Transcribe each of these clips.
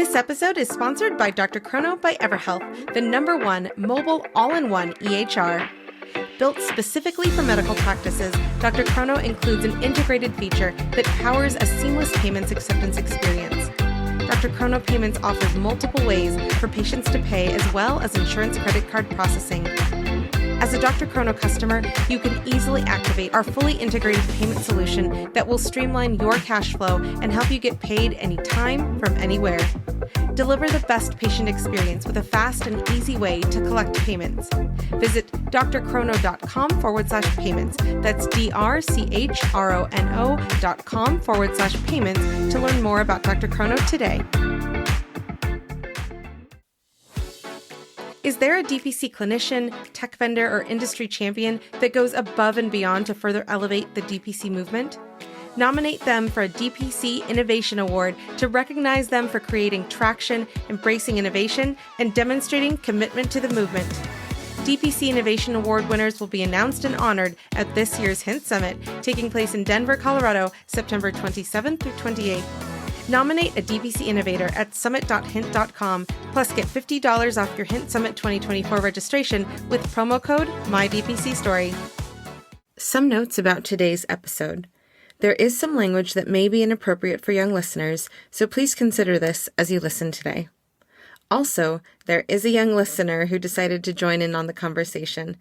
This episode is sponsored by Dr. Chrono by EverHealth, the #1 mobile all-in-one EHR. Built specifically for medical practices, Dr. Chrono includes an integrated feature that powers a seamless payments acceptance experience. Dr. Chrono Payments offers multiple ways for patients to pay as well as insurance credit card processing. As a Dr. Chrono customer, you can easily activate our fully integrated payment solution that will streamline your cash flow and help you get paid anytime from anywhere. Deliver the best patient experience with a fast and easy way to collect payments. Visit drchrono.com/payments. That's drchrono.com/payments to learn more about Dr. Chrono today. Is there a DPC clinician, tech vendor, or industry champion that goes above and beyond to further elevate the DPC movement? Nominate them for a DPC Innovation Award to recognize them for creating traction, embracing innovation, and demonstrating commitment to the movement. DPC Innovation Award winners will be announced and honored at this year's Hint Summit, taking place in Denver, Colorado, September 27th through 28th. Nominate a DPC innovator at summit.hint.com, plus get $50 off your Hint Summit 2024 registration with promo code My DPC Story. Some notes about today's episode. There is some language that may be inappropriate for young listeners, so please consider this as you listen today. Also, there is a young listener who decided to join in on the conversation.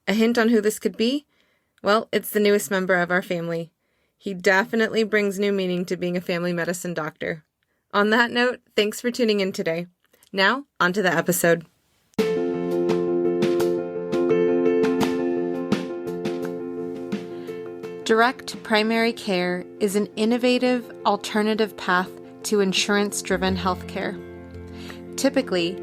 A hint on who this could be? Well, it's the newest member of our family. He definitely brings new meaning to being a family medicine doctor. On that note, thanks for tuning in today. Now, on to the episode. Direct primary care is an innovative, alternative path to insurance-driven healthcare. Typically,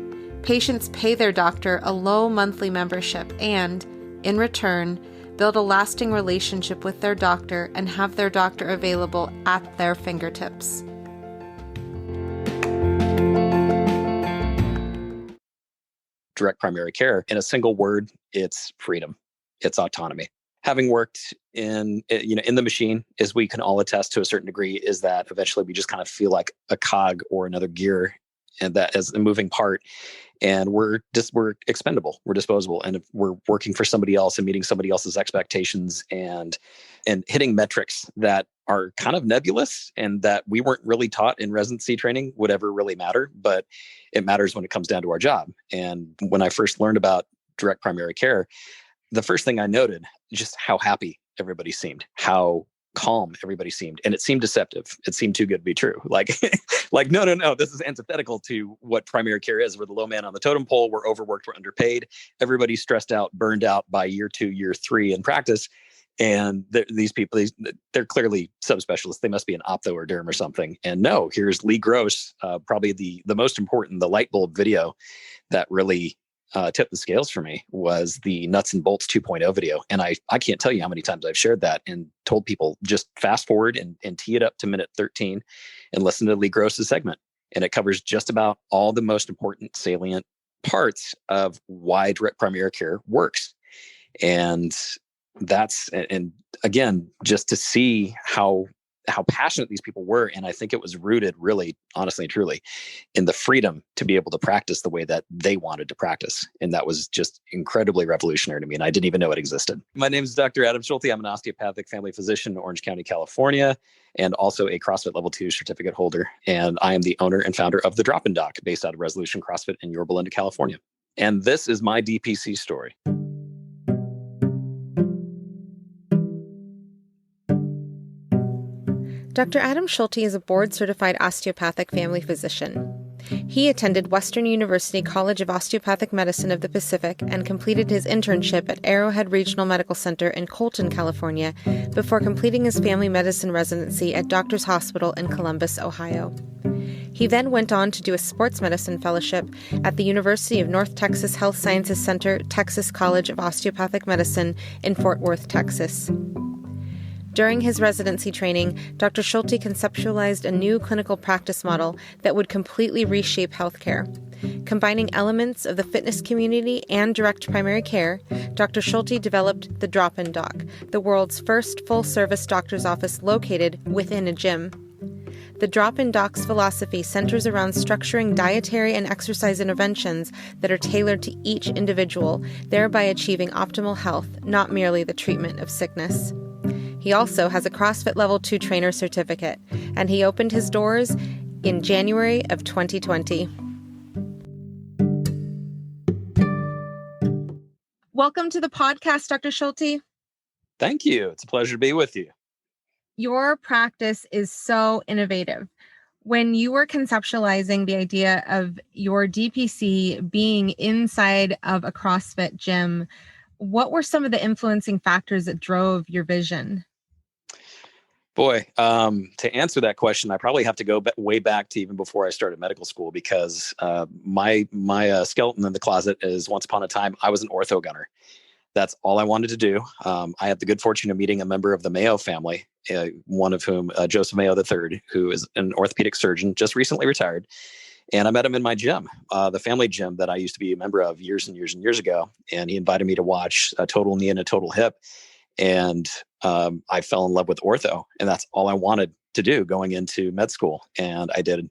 patients pay their doctor a low monthly membership and, in return, build a lasting relationship with their doctor and have their doctor available at their fingertips. Direct primary care, in a single word, it's freedom. It's autonomy. Having worked in the machine, as we can all attest to a certain degree, is that eventually we just kind of feel like a cog or another gear, and that as a moving part, and we're expendable, we're disposable, and if we're working for somebody else and meeting somebody else's expectations and hitting metrics that are kind of nebulous and that we weren't really taught in residency training would ever really matter, but it matters when it comes down to our job. And when I first learned about direct primary care, the first thing I noted, just how happy everybody seemed, how calm everybody seemed. And it seemed deceptive. It seemed too good to be true. Like, no, this is antithetical to what primary care is. We're the low man on the totem pole. We're overworked. We're underpaid. Everybody's stressed out, burned out by year 2, year 3 in practice. And these people, they're clearly subspecialists. They must be an optho or derm or something. And no, here's Lee Gross, probably the most important, the light bulb video that really tipped the scales for me was the Nuts and Bolts 2.0 video. And I can't tell you how many times I've shared that and told people just fast forward and tee it up to minute 13 and listen to Lee Gross's segment. And it covers just about all the most important salient parts of why direct primary care works. And again, just to see how passionate these people were. And I think it was rooted really, honestly and truly, in the freedom to be able to practice the way that they wanted to practice. And that was just incredibly revolutionary to me. And I didn't even know it existed. My name is Dr. Adam Schulte. I'm an osteopathic family physician in Orange County, California, and also a CrossFit Level 2 certificate holder. And I am the owner and founder of the Drop-In Doc, based out of Resolution CrossFit in Yorba, California. And this is my DPC story. Dr. Adam Schulte is a board-certified osteopathic family physician. He attended Western University College of Osteopathic Medicine of the Pacific and completed his internship at Arrowhead Regional Medical Center in Colton, California, before completing his family medicine residency at Doctors Hospital in Columbus, Ohio. He then went on to do a sports medicine fellowship at the University of North Texas Health Sciences Center, Texas College of Osteopathic Medicine in Fort Worth, Texas. During his residency training, Dr. Schulte conceptualized a new clinical practice model that would completely reshape healthcare. Combining elements of the fitness community and direct primary care, Dr. Schulte developed the Drop-In Doc, the world's first full-service doctor's office located within a gym. The Drop-in Docs philosophy centers around structuring dietary and exercise interventions that are tailored to each individual, thereby achieving optimal health, not merely the treatment of sickness. He also has a CrossFit Level 2 trainer certificate, and he opened his doors in January of 2020. Welcome to the podcast, Dr. Schulte. Thank you. It's a pleasure to be with you. Your practice is so innovative. When you were conceptualizing the idea of your DPC being inside of a CrossFit gym, what were some of the influencing factors that drove your vision? Boy, to answer that question, I probably have to go way back to even before I started medical school, because my skeleton in the closet is, once upon a time, I was an ortho gunner. That's all I wanted to do. I had the good fortune of meeting a member of the Mayo family, one of whom, Joseph Mayo III, who is an orthopedic surgeon, just recently retired. And I met him in my gym, the family gym that I used to be a member of years and years and years ago. And he invited me to watch a total knee and a total hip. And I fell in love with ortho. And that's all I wanted to do going into med school. And I did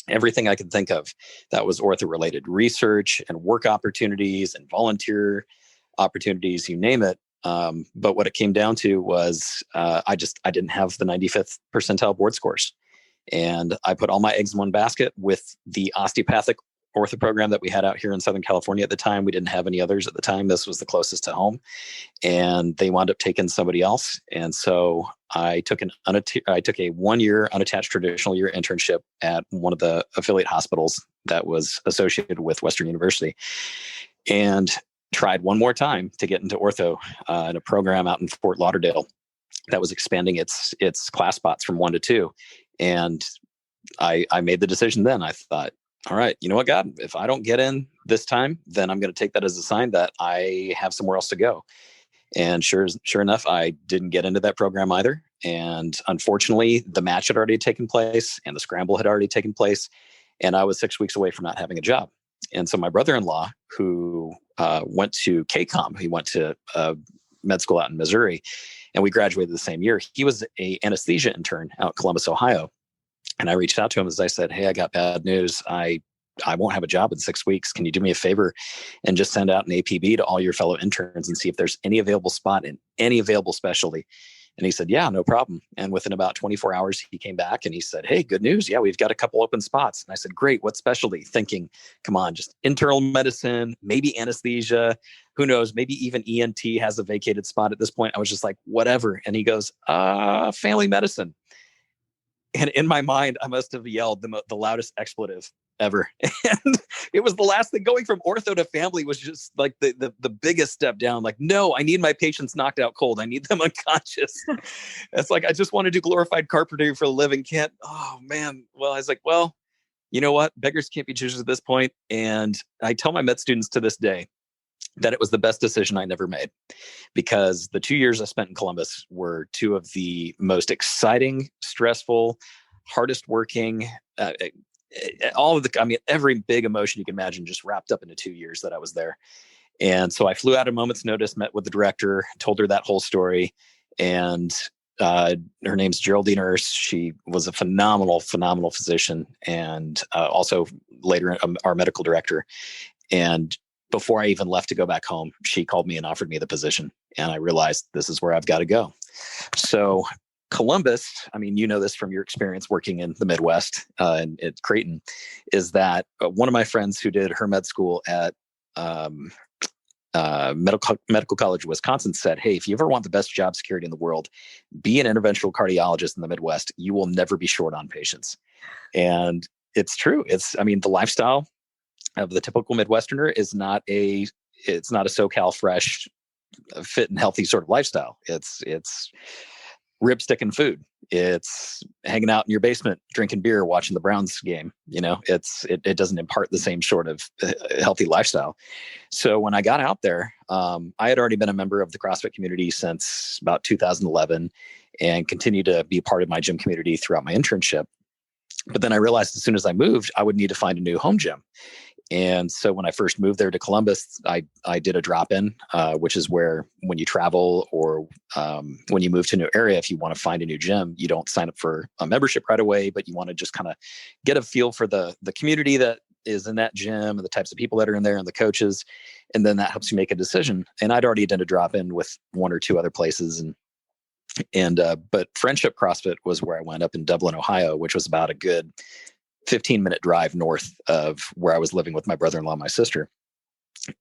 everything I could think of that was ortho-related: research and work opportunities and volunteer opportunities, you name it. But what it came down to was I didn't have the 95th percentile board scores. And I put all my eggs in one basket with the osteopathic ortho program that we had out here in Southern California at the time. We didn't have any others at the time. This was the closest to home. And they wound up taking somebody else. And so I took a 1-year unattached traditional year internship at one of the affiliate hospitals that was associated with Western University, and tried one more time to get into ortho in a program out in Fort Lauderdale that was expanding its class spots from 1 to 2. And I made the decision then. I thought, all right, you know what, God, if I don't get in this time, then I'm going to take that as a sign that I have somewhere else to go. And sure enough, I didn't get into that program either. And unfortunately, the match had already taken place and the scramble had already taken place. And I was 6 weeks away from not having a job. And so my brother-in-law, who went to KCOM, he went to med school out in Missouri, and we graduated the same year. He was an anesthesia intern out in Columbus, Ohio. And I reached out to him as I said, hey, I got bad news. I won't have a job in 6 weeks. Can you do me a favor and just send out an APB to all your fellow interns and see if there's any available spot in any available specialty? And he said, yeah, no problem. And within about 24 hours, he came back and he said, hey, good news. Yeah, we've got a couple open spots. And I said, great. What specialty? Thinking, come on, just internal medicine, maybe anesthesia. Who knows? Maybe even ENT has a vacated spot at this point. I was just like, whatever. And he goes, family medicine. And in my mind, I must have yelled the loudest expletive ever. And it was the last thing. Going from ortho to family was just like the biggest step down. Like, no, I need my patients knocked out cold. I need them unconscious. It's like, I just want to do glorified carpentry for a living. Can't, oh man. Well, I was like, well, you know what? Beggars can't be choosers at this point. And I tell my med students to this day that it was the best decision I never made, because the 2 years I spent in Columbus were two of the most exciting, stressful, hardest working, every big emotion you can imagine just wrapped up into 2 years that I was there. And so I flew out at a moment's notice, met with the director, told her that whole story. And her name's Geraldine Urs. She was a phenomenal physician, and also later our medical director. And before I even left to go back home, she called me and offered me the position. And I realized this is where I've got to go. So Columbus, I mean, you know this from your experience working in the Midwest and at Creighton, is that one of my friends who did her med school at Medical College of Wisconsin said, hey, if you ever want the best job security in the world, be an interventional cardiologist in the Midwest. You will never be short on patients. And it's true. The lifestyle of the typical Midwesterner is not a SoCal fresh, fit and healthy sort of lifestyle. It's ribstick and food. It's hanging out in your basement, drinking beer, watching the Browns game. You know, it doesn't impart the same sort of healthy lifestyle. So when I got out there, I had already been a member of the CrossFit community since about 2011 and continued to be part of my gym community throughout my internship. But then I realized as soon as I moved, I would need to find a new home gym. And so when I first moved there to Columbus, I did a drop-in, which is where when you travel or when you move to a new area, if you want to find a new gym, you don't sign up for a membership right away, but you want to just kind of get a feel for the community that is in that gym and the types of people that are in there and the coaches. And then that helps you make a decision. And I'd already done a drop-in with one or two other places. But Friendship CrossFit was where I went up in Dublin, Ohio, which was about a good 15-minute drive north of where I was living with my brother-in-law and my sister.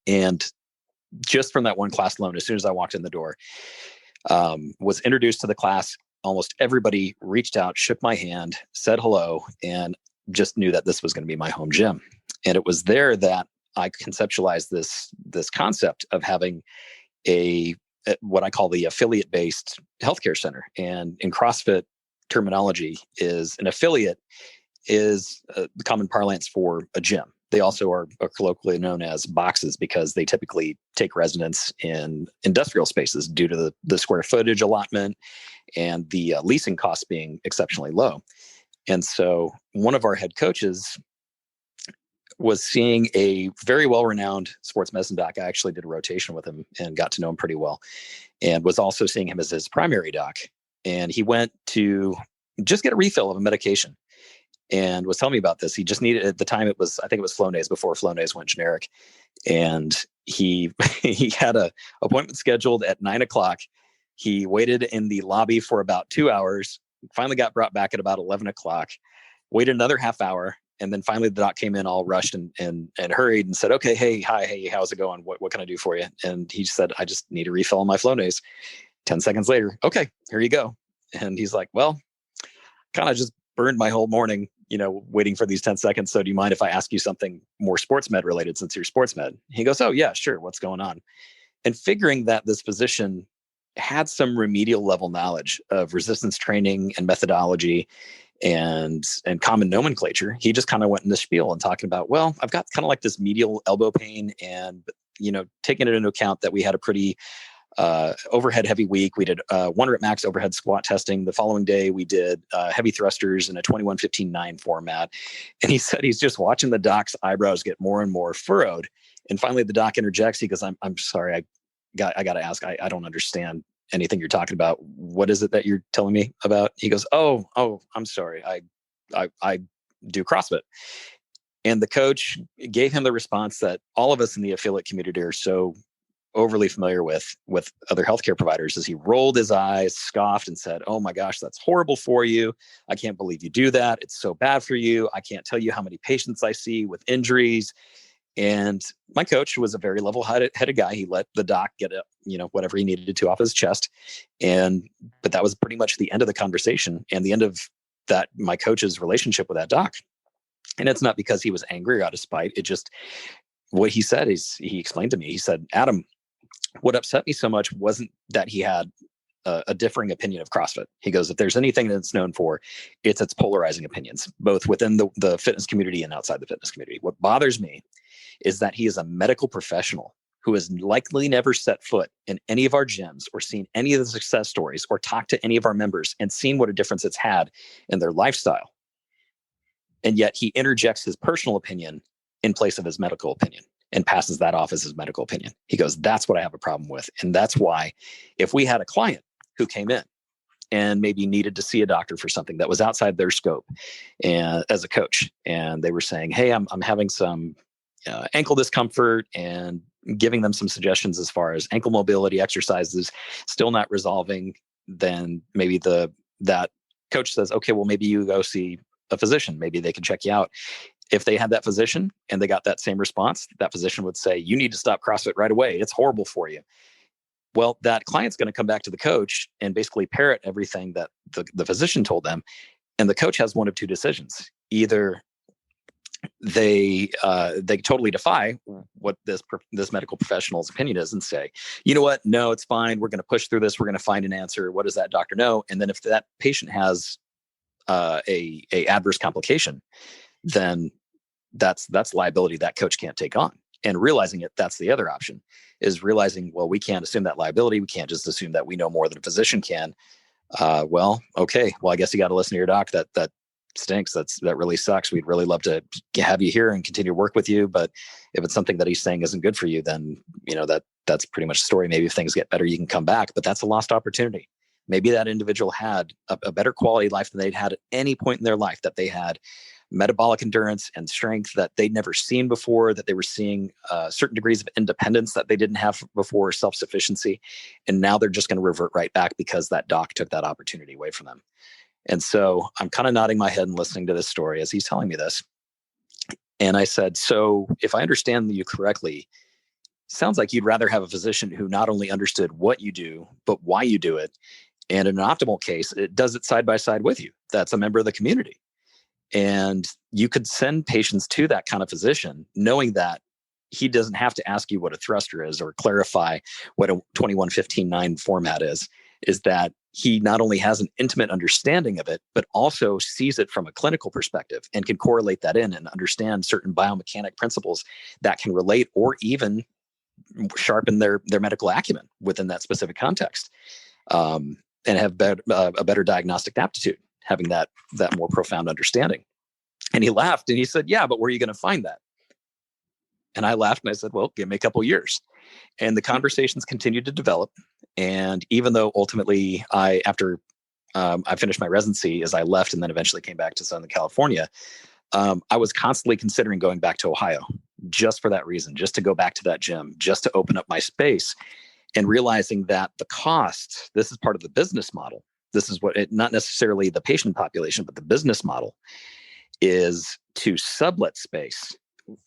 And just from that one class alone, as soon as I walked in the door, was introduced to the class, almost everybody reached out, shook my hand, said hello, and just knew that this was going to be my home gym. And it was there that I conceptualized this concept of having what I call the affiliate-based healthcare center. And in CrossFit terminology, is an affiliate is the common parlance for a gym. They also are colloquially known as boxes because they typically take residence in industrial spaces due to the square footage allotment and the leasing costs being exceptionally low. And so one of our head coaches was seeing a very well-renowned sports medicine doc. I actually did a rotation with him and got to know him pretty well, and was also seeing him as his primary doc. And he went to just get a refill of a medication and was telling me about this. He just needed, at the time I think it was Flonase before Flonase went generic. And he had a appointment scheduled at 9:00. He waited in the lobby for about 2 hours, finally got brought back at about 11:00, waited another half hour. And then finally the doc came in all rushed and hurried and said, okay, hey, how's it going? What can I do for you? And he said, I just need a refill on my Flonase. 10 seconds later, okay, here you go. And he's like, well, kind of just burned my whole morning, waiting for these 10 seconds. So do you mind if I ask you something more sports med related since you're sports med? He goes, oh yeah, sure. What's going on? And figuring that this physician had some remedial level knowledge of resistance training and methodology and common nomenclature, he just kind of went in the spiel and talking about, well, I've got kind of like this medial elbow pain, and, taking it into account that we had a pretty overhead heavy week. We did 1 rep max overhead squat testing. The following day, we did heavy thrusters in a 21-15-9 format. And he said he's just watching the doc's eyebrows get more and more furrowed. And finally, the doc interjects. He goes, I'm sorry, I got to ask. I don't understand anything you're talking about. What is it that you're telling me about? He goes, oh, I'm sorry. I do CrossFit. And the coach gave him the response that all of us in the affiliate community are so overly familiar with other healthcare providers, as he rolled his eyes, scoffed, and said, oh my gosh, that's horrible for you. I can't believe you do that. It's so bad for you. I can't tell you how many patients I see with injuries. And my coach was a very level-headed guy. He let the doc get whatever he needed to off his chest. But that was pretty much the end of the conversation and the end of that, my coach's relationship with that doc. And it's not because he was angry or out of spite. It just, what he said is, he explained to me, he said, Adam, what upset me so much wasn't that he had a differing opinion of CrossFit. He goes, if there's anything that's known for, it's its polarizing opinions, both within the fitness community and outside the fitness community. What bothers me is that he is a medical professional who has likely never set foot in any of our gyms or seen any of the success stories or talked to any of our members and seen what a difference it's had in their lifestyle. And yet he interjects his personal opinion in place of his medical opinion and passes that off as his medical opinion. He goes, that's what I have a problem with. And that's why if we had a client who came in and maybe needed to see a doctor for something that was outside their scope, and as a coach, and they were saying, hey, I'm having some ankle discomfort, and giving them some suggestions as far as ankle mobility exercises, still not resolving, then maybe that coach says, okay, well, maybe you go see a physician. Maybe they can check you out. If they had that physician and they got that same response, that physician would say, you need to stop CrossFit right away. It's horrible for you. Well, that client's going to come back to the coach and basically parrot everything that the physician told them. And the coach has one of two decisions. Either they totally defy what this medical professional's opinion is and say, you know what? No, it's fine. We're going to push through this. We're going to find an answer. What does that doctor know? And then if that patient has a adverse complication, then that's liability that coach can't take on. And realizing it, that's the other option, is realizing, well, we can't assume that liability. We can't just assume that we know more than a physician can. Well, okay. Well, I guess you got to listen to your doc that stinks. That really sucks. We'd really love to have you here and continue to work with you. But if it's something that he's saying isn't good for you, then, that's pretty much the story. Maybe if things get better, you can come back, but that's a lost opportunity. Maybe that individual had a better quality of life than they'd had at any point in their life, that they had metabolic endurance and strength that they'd never seen before, that they were seeing certain degrees of independence that they didn't have before, self-sufficiency. And now they're just going to revert right back because that doc took that opportunity away from them. And so I'm kind of nodding my head and listening to this story as he's telling me this. And I said, so if I understand you correctly, sounds like you'd rather have a physician who not only understood what you do, but why you do it. And in an optimal case, it does it side by side with you. That's a member of the community. And you could send patients to that kind of physician knowing that he doesn't have to ask you what a thruster is or clarify what a 21-15-9 format is that he not only has an intimate understanding of it, but also sees it from a clinical perspective and can correlate that in and understand certain biomechanic principles that can relate or even sharpen their medical acumen within that specific context, and have a better diagnostic aptitude, having that more profound understanding. And he laughed and he said, yeah, but where are you going to find that? And I laughed and I said, well, give me a couple of years. And the conversations continued to develop. And even though ultimately after I finished my residency, as I left and then eventually came back to Southern California, I was constantly considering going back to Ohio just for that reason, just to go back to that gym, just to open up my space, and realizing that the cost, this is part of the business model. This is not necessarily the patient population, but the business model is to sublet space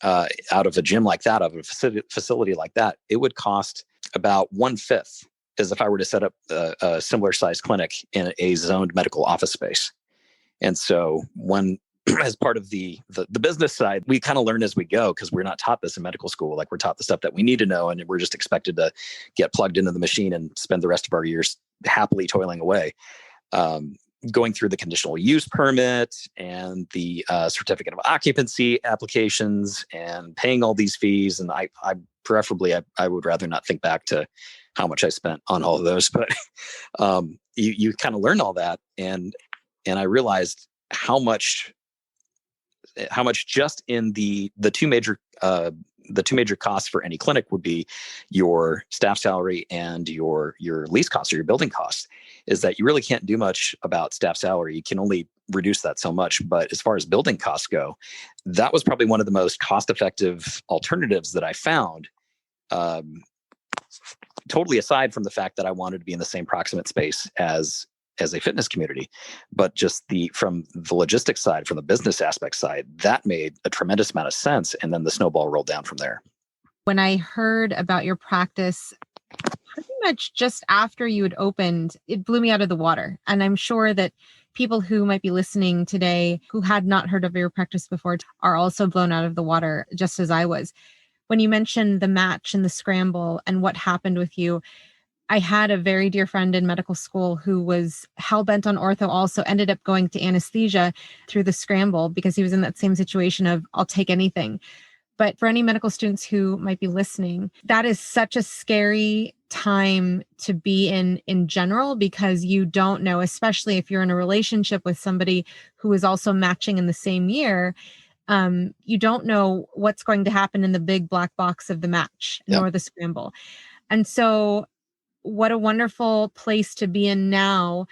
out of a gym like that, out of a facility like that. It would cost about 1/5 as if I were to set up a similar size clinic in a zoned medical office space. And so as part of the business side, we kind of learn as we go, because we're not taught this in medical school. Like, we're taught the stuff that we need to know, and we're just expected to get plugged into the machine and spend the rest of our years happily toiling away, going through the conditional use permit and the certificate of occupancy applications and paying all these fees. And I preferably would rather not think back to how much I spent on all of those, but you kind of learn all that. And I realized how much just in the two major costs for any clinic would be your staff salary and your lease costs or your building costs, is that you really can't do much about staff salary. You can only reduce that so much. But as far as building costs go, that was probably one of the most cost-effective alternatives that I found, totally aside from the fact that I wanted to be in the same proximate space as a fitness community, but just from the logistics side, from the business aspect side, that made a tremendous amount of sense. And then the snowball rolled down from there. When I heard about your practice, pretty much just after you had opened, it blew me out of the water. And I'm sure that people who might be listening today who had not heard of your practice before are also blown out of the water, just as I was. When you mentioned the match and the scramble and what happened with you, I had a very dear friend in medical school who was hell-bent on ortho, also ended up going to anesthesia through the scramble because he was in that same situation of, I'll take anything. But for any medical students who might be listening, that is such a scary time to be in general, because you don't know, especially if you're in a relationship with somebody who is also matching in the same year, you don't know what's going to happen in the big black box of the match, nor the scramble. And so what a wonderful place to be in now.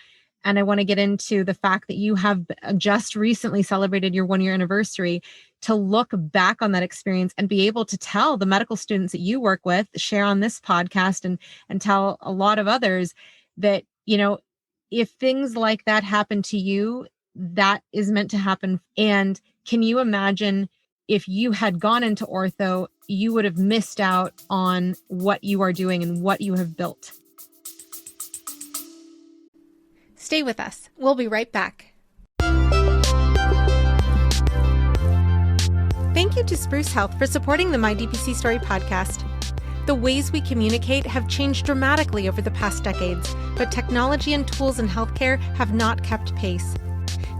And I want to get into the fact that you have just recently celebrated your 1-year anniversary, to look back on that experience and be able to tell the medical students that you work with, share on this podcast, and tell a lot of others that, if things like that happen to you, that is meant to happen. And can you imagine if you had gone into ortho, you would have missed out on what you are doing and what you have built. Stay with us. We'll be right back. Thank you to Spruce Health for supporting the My DPC Story podcast. The ways we communicate have changed dramatically over the past decades, but technology and tools in healthcare have not kept pace.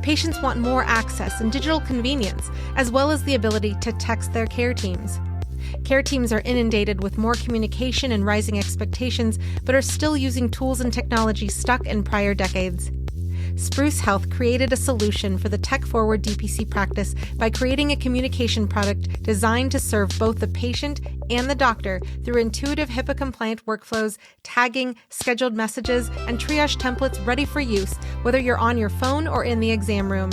Patients want more access and digital convenience, as well as the ability to text their care teams. Care teams are inundated with more communication and rising expectations, but are still using tools and technology stuck in prior decades. Spruce Health created a solution for the tech-forward DPC practice by creating a communication product designed to serve both the patient and the doctor through intuitive HIPAA-compliant workflows, tagging, scheduled messages, and triage templates ready for use, whether you're on your phone or in the exam room.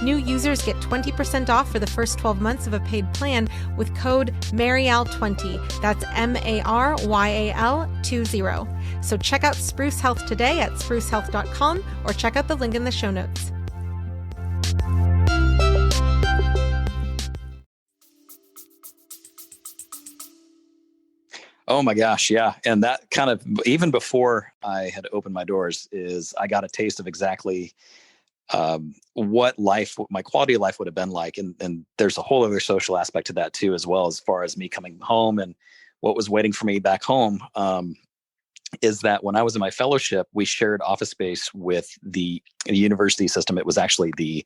New users get 20% off for the first 12 months of a paid plan with code MARYAL20. That's MARYAL20. So check out Spruce Health today at sprucehealth.com or check out the link in the show notes. Oh my gosh, yeah. And that kind of, even before I had opened my doors, is I got a taste of exactly what my quality of life would have been like. And there's a whole other social aspect to that too, as well, as far as me coming home and what was waiting for me back home, is that when I was in my fellowship, we shared office space with the university system. It was actually the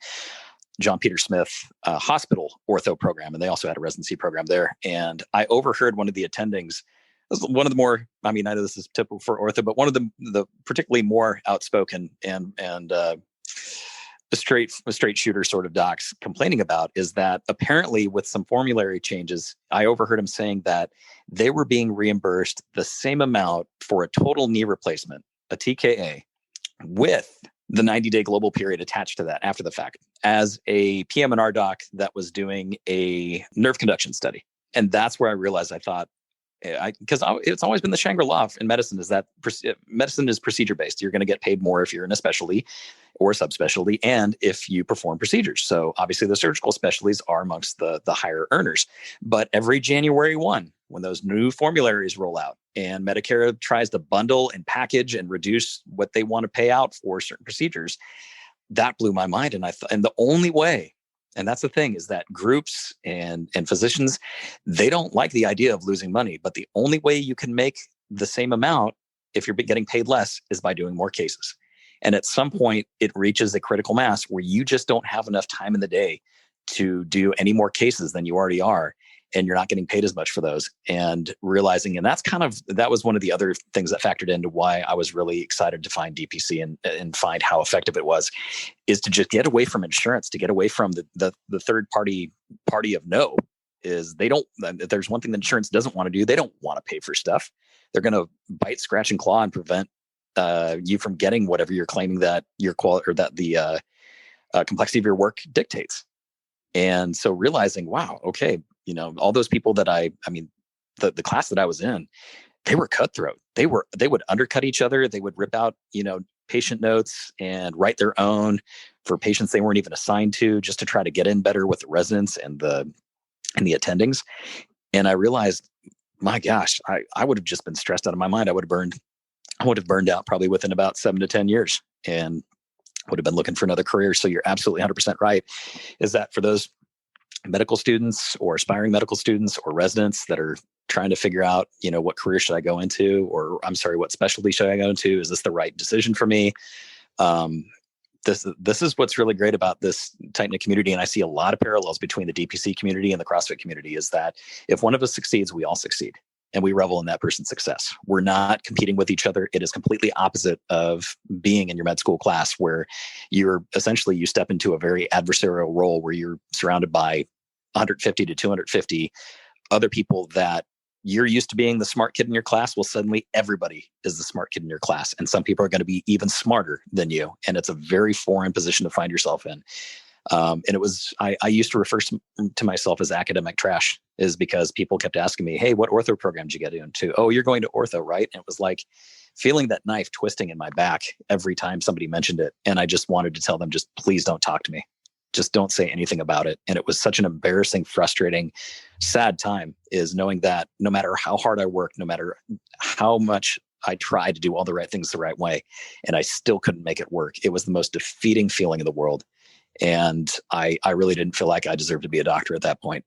John Peter Smith hospital ortho program, and they also had a residency program there. And I overheard one of the attendings, one of the more, I mean, I know this is typical for ortho, but one of the particularly more outspoken and a straight shooter sort of docs complaining about is that apparently with some formulary changes, I overheard him saying that they were being reimbursed the same amount for a total knee replacement, a TKA, with the 90-day global period attached to that after the fact, as a PM&R doc that was doing a nerve conduction study. And that's where I realized, I thought, because it's always been the Shangri-La in medicine, is that medicine is procedure based. You're going to get paid more if you're in a specialty or subspecialty, and if you perform procedures. So obviously the surgical specialties are amongst the higher earners. But every January 1, when those new formularies roll out and Medicare tries to bundle and package and reduce what they want to pay out for certain procedures, that blew my mind. And and the only way, and that's the thing, is that groups and physicians, they don't like the idea of losing money. But the only way you can make the same amount if you're getting paid less is by doing more cases. And at some point, it reaches a critical mass where you just don't have enough time in the day to do any more cases than you already are. And you're not getting paid as much for those. And realizing, and that was one of the other things that factored into why I was really excited to find DPC and find how effective it was, is to just get away from insurance, to get away from the third party of no. Is there's one thing that insurance doesn't want to do. They don't want to pay for stuff. They're going to bite, scratch, and claw and prevent you from getting whatever you're claiming that your quality or that the complexity of your work dictates. And so realizing, wow, okay, all those people that the class that I was in, they were cutthroat. They would undercut each other. They would rip out, patient notes and write their own for patients they weren't even assigned to, just to try to get in better with the residents and the attendings. And I realized, my gosh, I would have just been stressed out of my mind. I would have burned out probably within about 7 to 10 years and would have been looking for another career. So you're absolutely 100% right, is that for those medical students or aspiring medical students or residents that are trying to figure out, what career should I go into, or what specialty should I go into? Is this the right decision for me? This is what's really great about this tight-knit community. And I see a lot of parallels between the DPC community and the CrossFit community, is that if one of us succeeds, we all succeed. And we revel in that person's success. We're not competing with each other. It is completely opposite of being in your med school class, where you step into a very adversarial role where you're surrounded by 150 to 250 other people that you're used to being the smart kid in your class. Well, suddenly everybody is the smart kid in your class. And some people are going to be even smarter than you. And it's a very foreign position to find yourself in. And it was, I used to refer to myself as academic trash, is because people kept asking me, hey, what ortho program did you get into? Oh, you're going to ortho, right? And it was like feeling that knife twisting in my back every time somebody mentioned it. And I just wanted to tell them, just please don't talk to me. Just don't say anything about it. And it was such an embarrassing, frustrating, sad time, is knowing that no matter how hard I worked, no matter how much I tried to do all the right things the right way, and I still couldn't make it work. It was the most defeating feeling in the world. And I really didn't feel like I deserved to be a doctor at that point.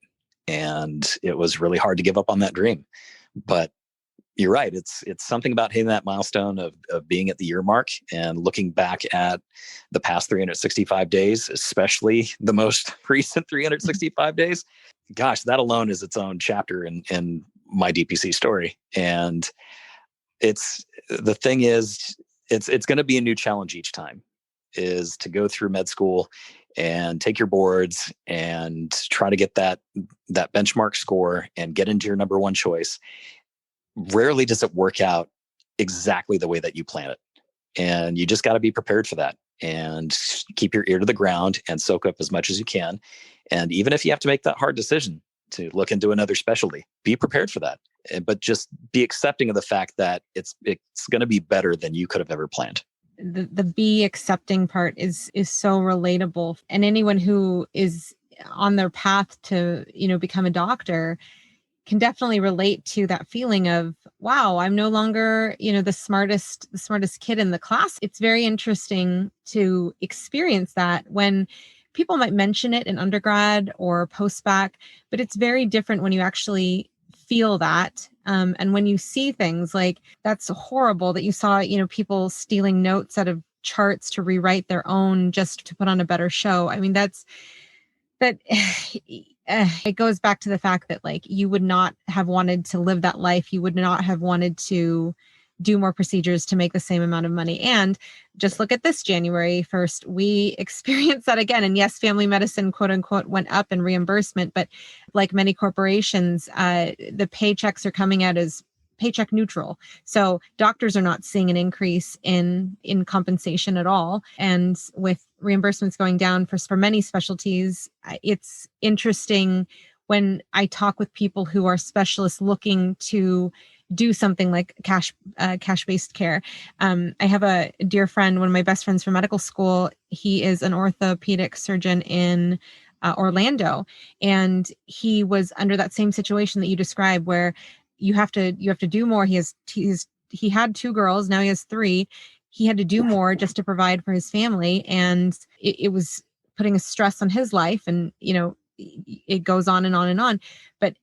And it was really hard to give up on that dream. But you're right. It's something about hitting that milestone of being at the year mark and looking back at the past 365 days, especially the most recent 365 days. Gosh, that alone is its own chapter in my DPC story. And the thing is, it's going to be a new challenge each time. is to go through med school and take your boards and try to get that benchmark score and get into your number one choice. Rarely does it work out exactly the way that you plan it. And you just got to be prepared for that and keep your ear to the ground and soak up as much as you can. And even if you have to make that hard decision to look into another specialty, be prepared for that. But just be accepting of the fact that it's going to be better than you could have ever planned. The be accepting part is so relatable. And anyone who is on their path to, become a doctor can definitely relate to that feeling of, wow, I'm no longer, the smartest kid in the class. It's very interesting to experience that when people might mention it in undergrad or post-bac, but it's very different when you actually feel that. And when you see things like, that's horrible that you saw, people stealing notes out of charts to rewrite their own just to put on a better show. I mean, it goes back to the fact that you would not have wanted to live that life. You would not have wanted to do more procedures to make the same amount of money. And just look at this January 1st, we experienced that again. And yes, family medicine, quote unquote, went up in reimbursement, but like many corporations, the paychecks are coming out as paycheck neutral. So doctors are not seeing an increase in compensation at all. And with reimbursements going down for many specialties, it's interesting when I talk with people who are specialists looking to do something like cash-based care. I have a dear friend, one of my best friends from medical school. He is an orthopedic surgeon in Orlando, and he was under that same situation that you described, where you have to do more. He had 2 girls, now he has 3. He had to do more just to provide for his family, and it was putting a stress on his life, and it goes on and on and on. But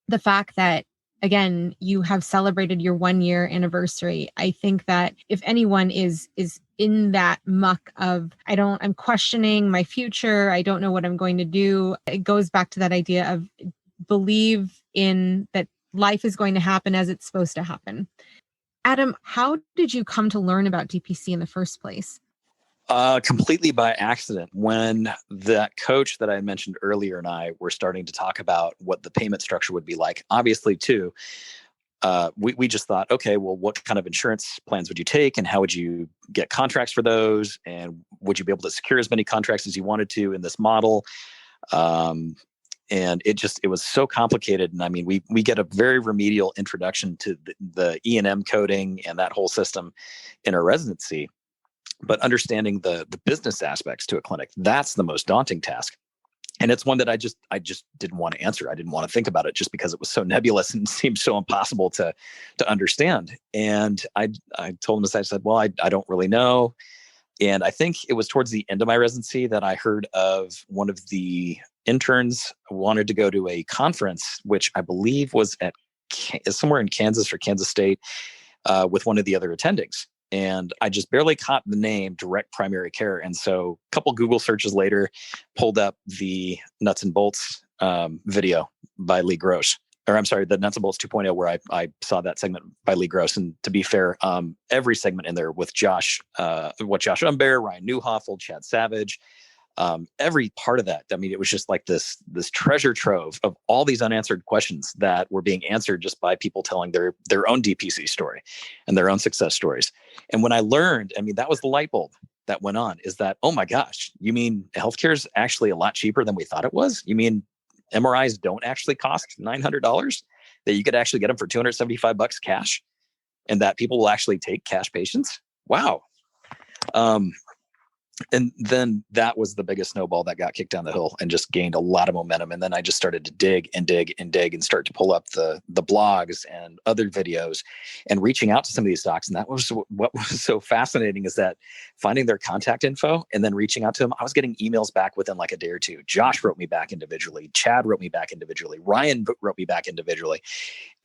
the fact that, again, you have celebrated your 1-year anniversary, I think that if anyone is in that muck of, I'm questioning my future, I don't know what I'm going to do, it goes back to that idea of believe in that life is going to happen as it's supposed to happen. Adam, how did you come to learn about DPC in the first place? Completely by accident. When that coach that I mentioned earlier and I were starting to talk about what the payment structure would be like, obviously too, we just thought, okay, well, what kind of insurance plans would you take and how would you get contracts for those? And would you be able to secure as many contracts as you wanted to in this model? And it was so complicated. And I mean, we get a very remedial introduction to the E&M coding and that whole system in our residency. But understanding the business aspects to a clinic, that's the most daunting task. And it's one that I just didn't want to answer. I didn't want to think about it just because it was so nebulous and seemed so impossible to understand. And I told him, I said, well, I don't really know. And I think it was towards the end of my residency that I heard of one of the interns wanted to go to a conference, which I believe was at somewhere in Kansas or Kansas State, with one of the other attendings. And I just barely caught the name direct primary care. And so a couple Google searches later, pulled up the Nuts and Bolts video by Lee Gross. Or I'm sorry, the Nuts and Bolts 2.0, where I saw that segment by Lee Gross. And to be fair, every segment in there with Josh Umbear, Ryan Newhoffel, Chad Savage, every part of that. I mean, it was just like this treasure trove of all these unanswered questions that were being answered just by people telling their own DPC story and their own success stories. And when I learned, I mean, that was the light bulb that went on, is that, oh my gosh, you mean healthcare is actually a lot cheaper than we thought it was? You mean MRIs don't actually cost $900, that you could actually get them for $275 cash, and that people will actually take cash patients? Wow. And then that was the biggest snowball that got kicked down the hill and just gained a lot of momentum. And then I just started to dig and start to pull up the blogs and other videos and reaching out to some of these docs. And that was what was so fascinating, is that finding their contact info and then reaching out to them. I was getting emails back within like a day or two. Josh wrote me back individually. Chad wrote me back individually. Ryan wrote me back individually.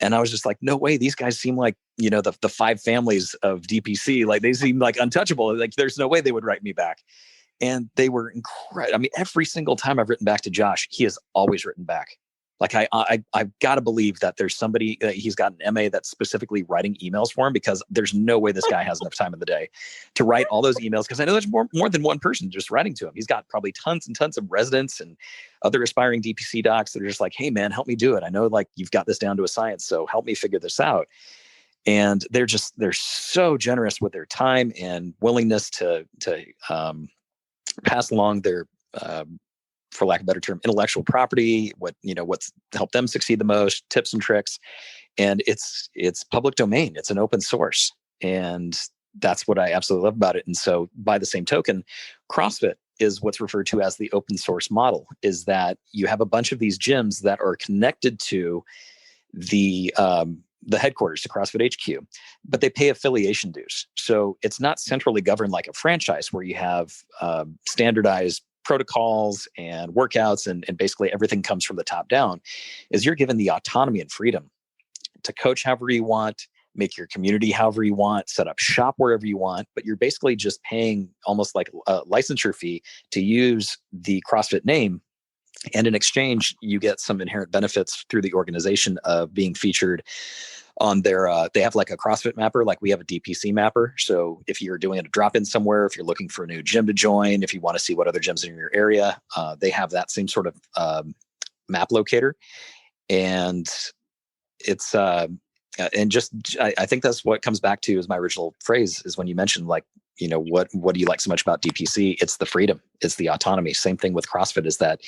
And I was just like, no way. These guys seem like, the 5 families of DPC, like they seem like untouchable. Like there's no way they would write me back. And they were incredible. I mean, every single time I've written back to Josh, he has always written back. Like I've got to believe that there's somebody, he's got an MA that's specifically writing emails for him, because there's no way this guy has enough time in the day to write all those emails. Because I know there's more than one person just writing to him. He's got probably tons and tons of residents and other aspiring DPC docs that are just like, hey man, help me do it. I know like you've got this down to a science, so help me figure this out. And they're so generous with their time and willingness to pass along their, for lack of a better term, intellectual property, what's helped them succeed the most, tips and tricks. And it's public domain. It's an open source. And that's what I absolutely love about it. And so by the same token, CrossFit is what's referred to as the open source model, is that you have a bunch of these gyms that are connected to the headquarters, to CrossFit HQ, but they pay affiliation dues. So it's not centrally governed like a franchise where you have standardized protocols and workouts and basically everything comes from the top down. Is you're given the autonomy and freedom to coach however you want, make your community however you want, set up shop wherever you want, but you're basically just paying almost like a licensure fee to use the CrossFit name. And in exchange, you get some inherent benefits through the organization of being featured on their, they have like a CrossFit mapper, like we have a DPC mapper. So if you're doing a drop-in somewhere, if you're looking for a new gym to join, if you want to see what other gyms are in your area, they have that same sort of map locator. And it's, and just, I think that's what comes back to is my original phrase is when you mentioned like, what do you like so much about DPC? It's the freedom. It's the autonomy. Same thing with CrossFit is that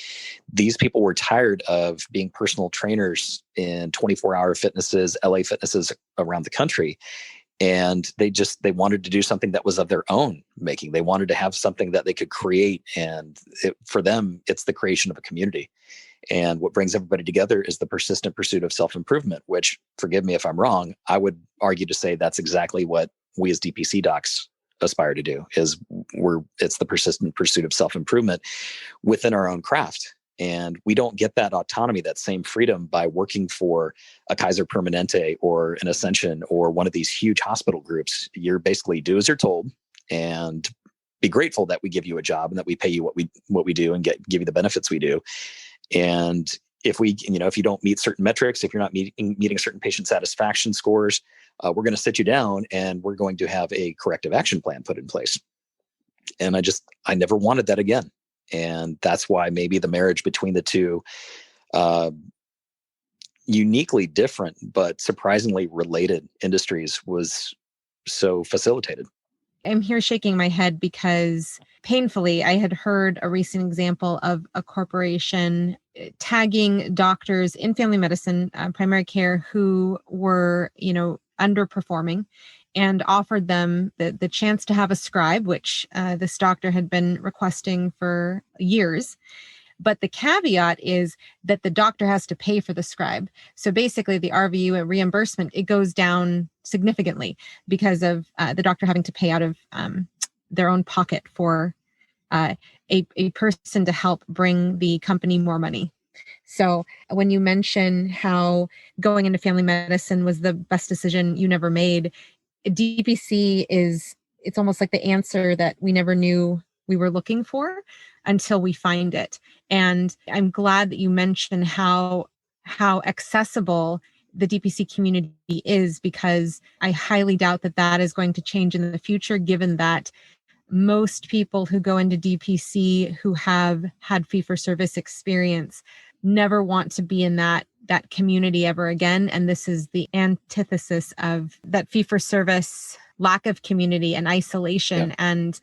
these people were tired of being personal trainers in 24-hour fitnesses, LA fitnesses around the country. And they wanted to do something that was of their own making. They wanted to have something that they could create. And for them, it's the creation of a community. And what brings everybody together is the persistent pursuit of self-improvement, which, forgive me if I'm wrong, I would argue to say that's exactly what we as DPC docs aspire to do. It's the persistent pursuit of self-improvement within our own craft. And we don't get that autonomy, that same freedom by working for a Kaiser Permanente or an Ascension or one of these huge hospital groups. You're basically do as you're told and be grateful that we give you a job and that we pay you what we do and give you the benefits we do. And if you don't meet certain metrics, if you're not meeting certain patient satisfaction scores, we're going to sit you down and we're going to have a corrective action plan put in place. And I never wanted that again. And that's why maybe the marriage between the two, uniquely different, but surprisingly related industries was so facilitated. I'm here shaking my head because painfully, I had heard a recent example of a corporation tagging doctors in family medicine, primary care, who were, underperforming, and offered them the chance to have a scribe, which this doctor had been requesting for years. But the caveat is that the doctor has to pay for the scribe. So basically the RVU reimbursement, it goes down significantly because of the doctor having to pay out of their own pocket for a person to help bring the company more money. So when you mention how going into family medicine was the best decision you never made, DPC it's almost like the answer that we never knew we were looking for until we find it. And I'm glad that you mentioned how accessible the DPC community is, because I highly doubt that is going to change in the future, given that most people who go into DPC who have had fee-for-service experience never want to be in that community ever again. And this is the antithesis of that fee-for-service lack of community and isolation and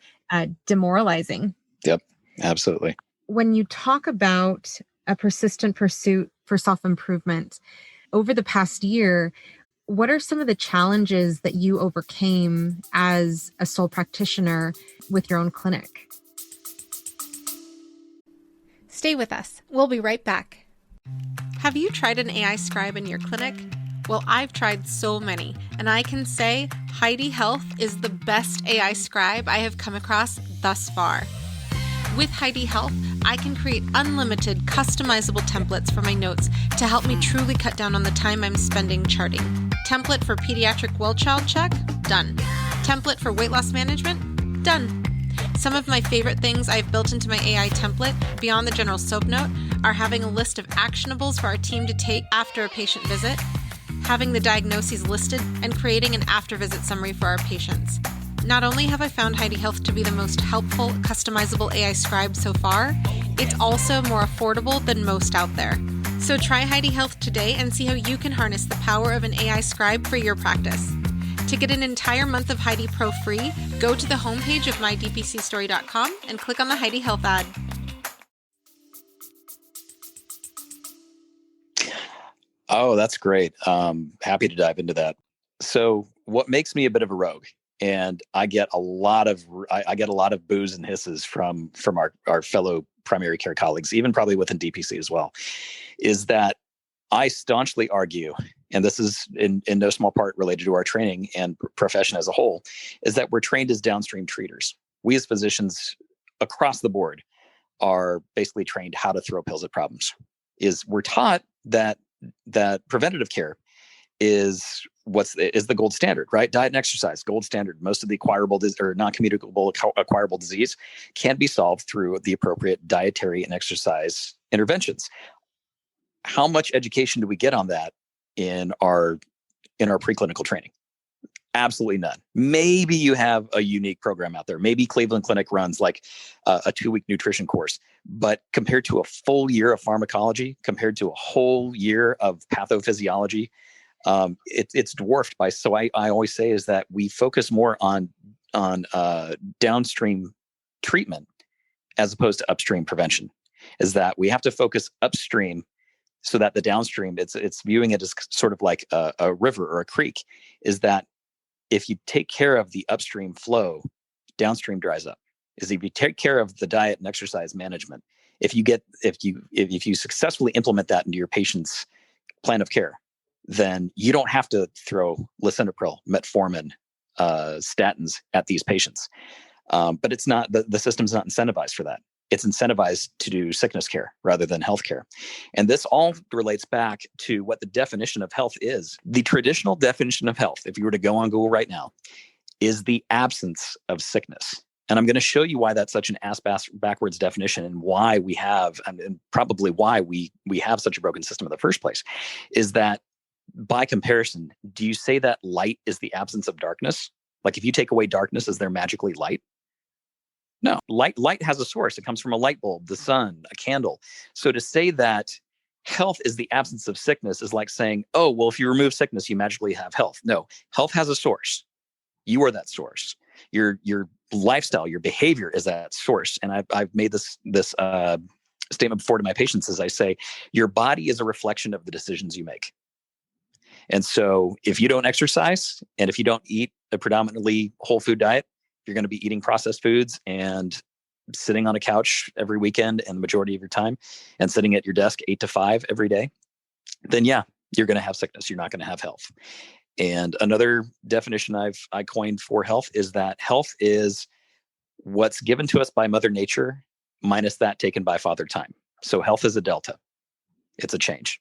demoralizing. Yep, absolutely. When you talk about a persistent pursuit for self-improvement, over the past year, what are some of the challenges that you overcame as a sole practitioner with your own clinic? Stay with us. We'll be right back. Have you tried an AI scribe in your clinic? Well, I've tried so many, and I can say Heidi Health is the best AI scribe I have come across thus far. With Heidi Health, I can create unlimited customizable templates for my notes to help me truly cut down on the time I'm spending charting. Template for pediatric well child check? Done. Template for weight loss management? Done. Some of my favorite things I've built into my AI template, beyond the general soap note, are having a list of actionables for our team to take after a patient visit, having the diagnoses listed, and creating an after-visit summary for our patients. Not only have I found Heidi Health to be the most helpful, customizable AI scribe so far, it's also more affordable than most out there. So try Heidi Health today and see how you can harness the power of an AI scribe for your practice. To get an entire month of Heidi Pro free, go to the homepage of mydpcstory.com and click on the Heidi Health ad. Oh, that's great. Happy to dive into that. So what makes me a bit of a rogue, and I get a lot of boos and hisses from our fellow primary care colleagues, even probably within DPC as well, is that I staunchly argue, and this is in no small part related to our training and profession as a whole, is that we're trained as downstream treaters. We as physicians across the board are basically trained how to throw pills at problems. We're taught that preventative care is the gold standard, right? Diet and exercise, gold standard. Most of the non-communicable acquirable disease can be solved through the appropriate dietary and exercise interventions. How much education do we get on that in our preclinical training? Absolutely none. Maybe you have a unique program out there. Maybe Cleveland Clinic runs like a 2-week nutrition course, but compared to a full year of pharmacology, compared to a whole year of pathophysiology, it's dwarfed by. So I always say is that we focus more on downstream treatment as opposed to upstream prevention. Is that we have to focus upstream so that the downstream, it's viewing it as sort of like a river or a creek. Is that if you take care of the upstream flow, downstream dries up. Is if you take care of the diet and exercise management, if you successfully implement that into your patient's plan of care, then you don't have to throw lisinopril, metformin, statins at these patients. But it's not the system's not incentivized for that. It's incentivized to do sickness care rather than healthcare. And this all relates back to what the definition of health is. The traditional definition of health, if you were to go on Google right now, is the absence of sickness. And I'm going to show you why that's such an ass-backwards definition and why we have, and probably why we have such a broken system in the first place, is that by comparison, do you say that light is the absence of darkness? Like if you take away darkness, is there magically light? No, light has a source. It comes from a light bulb, the sun, a candle. So to say that health is the absence of sickness is like saying, oh, well, if you remove sickness, you magically have health. No, health has a source. You are that source. Your lifestyle, your behavior is that source. And I've made this statement before to my patients as I say, your body is a reflection of the decisions you make. And so if you don't exercise and if you don't eat a predominantly whole food diet, you're going to be eating processed foods and sitting on a couch every weekend and the majority of your time and sitting at your desk 8 to 5 every day, then yeah, you're going to have sickness. You're not going to have health. And another definition I coined for health is that health is what's given to us by Mother Nature minus that taken by Father Time. So health is a delta. It's a change.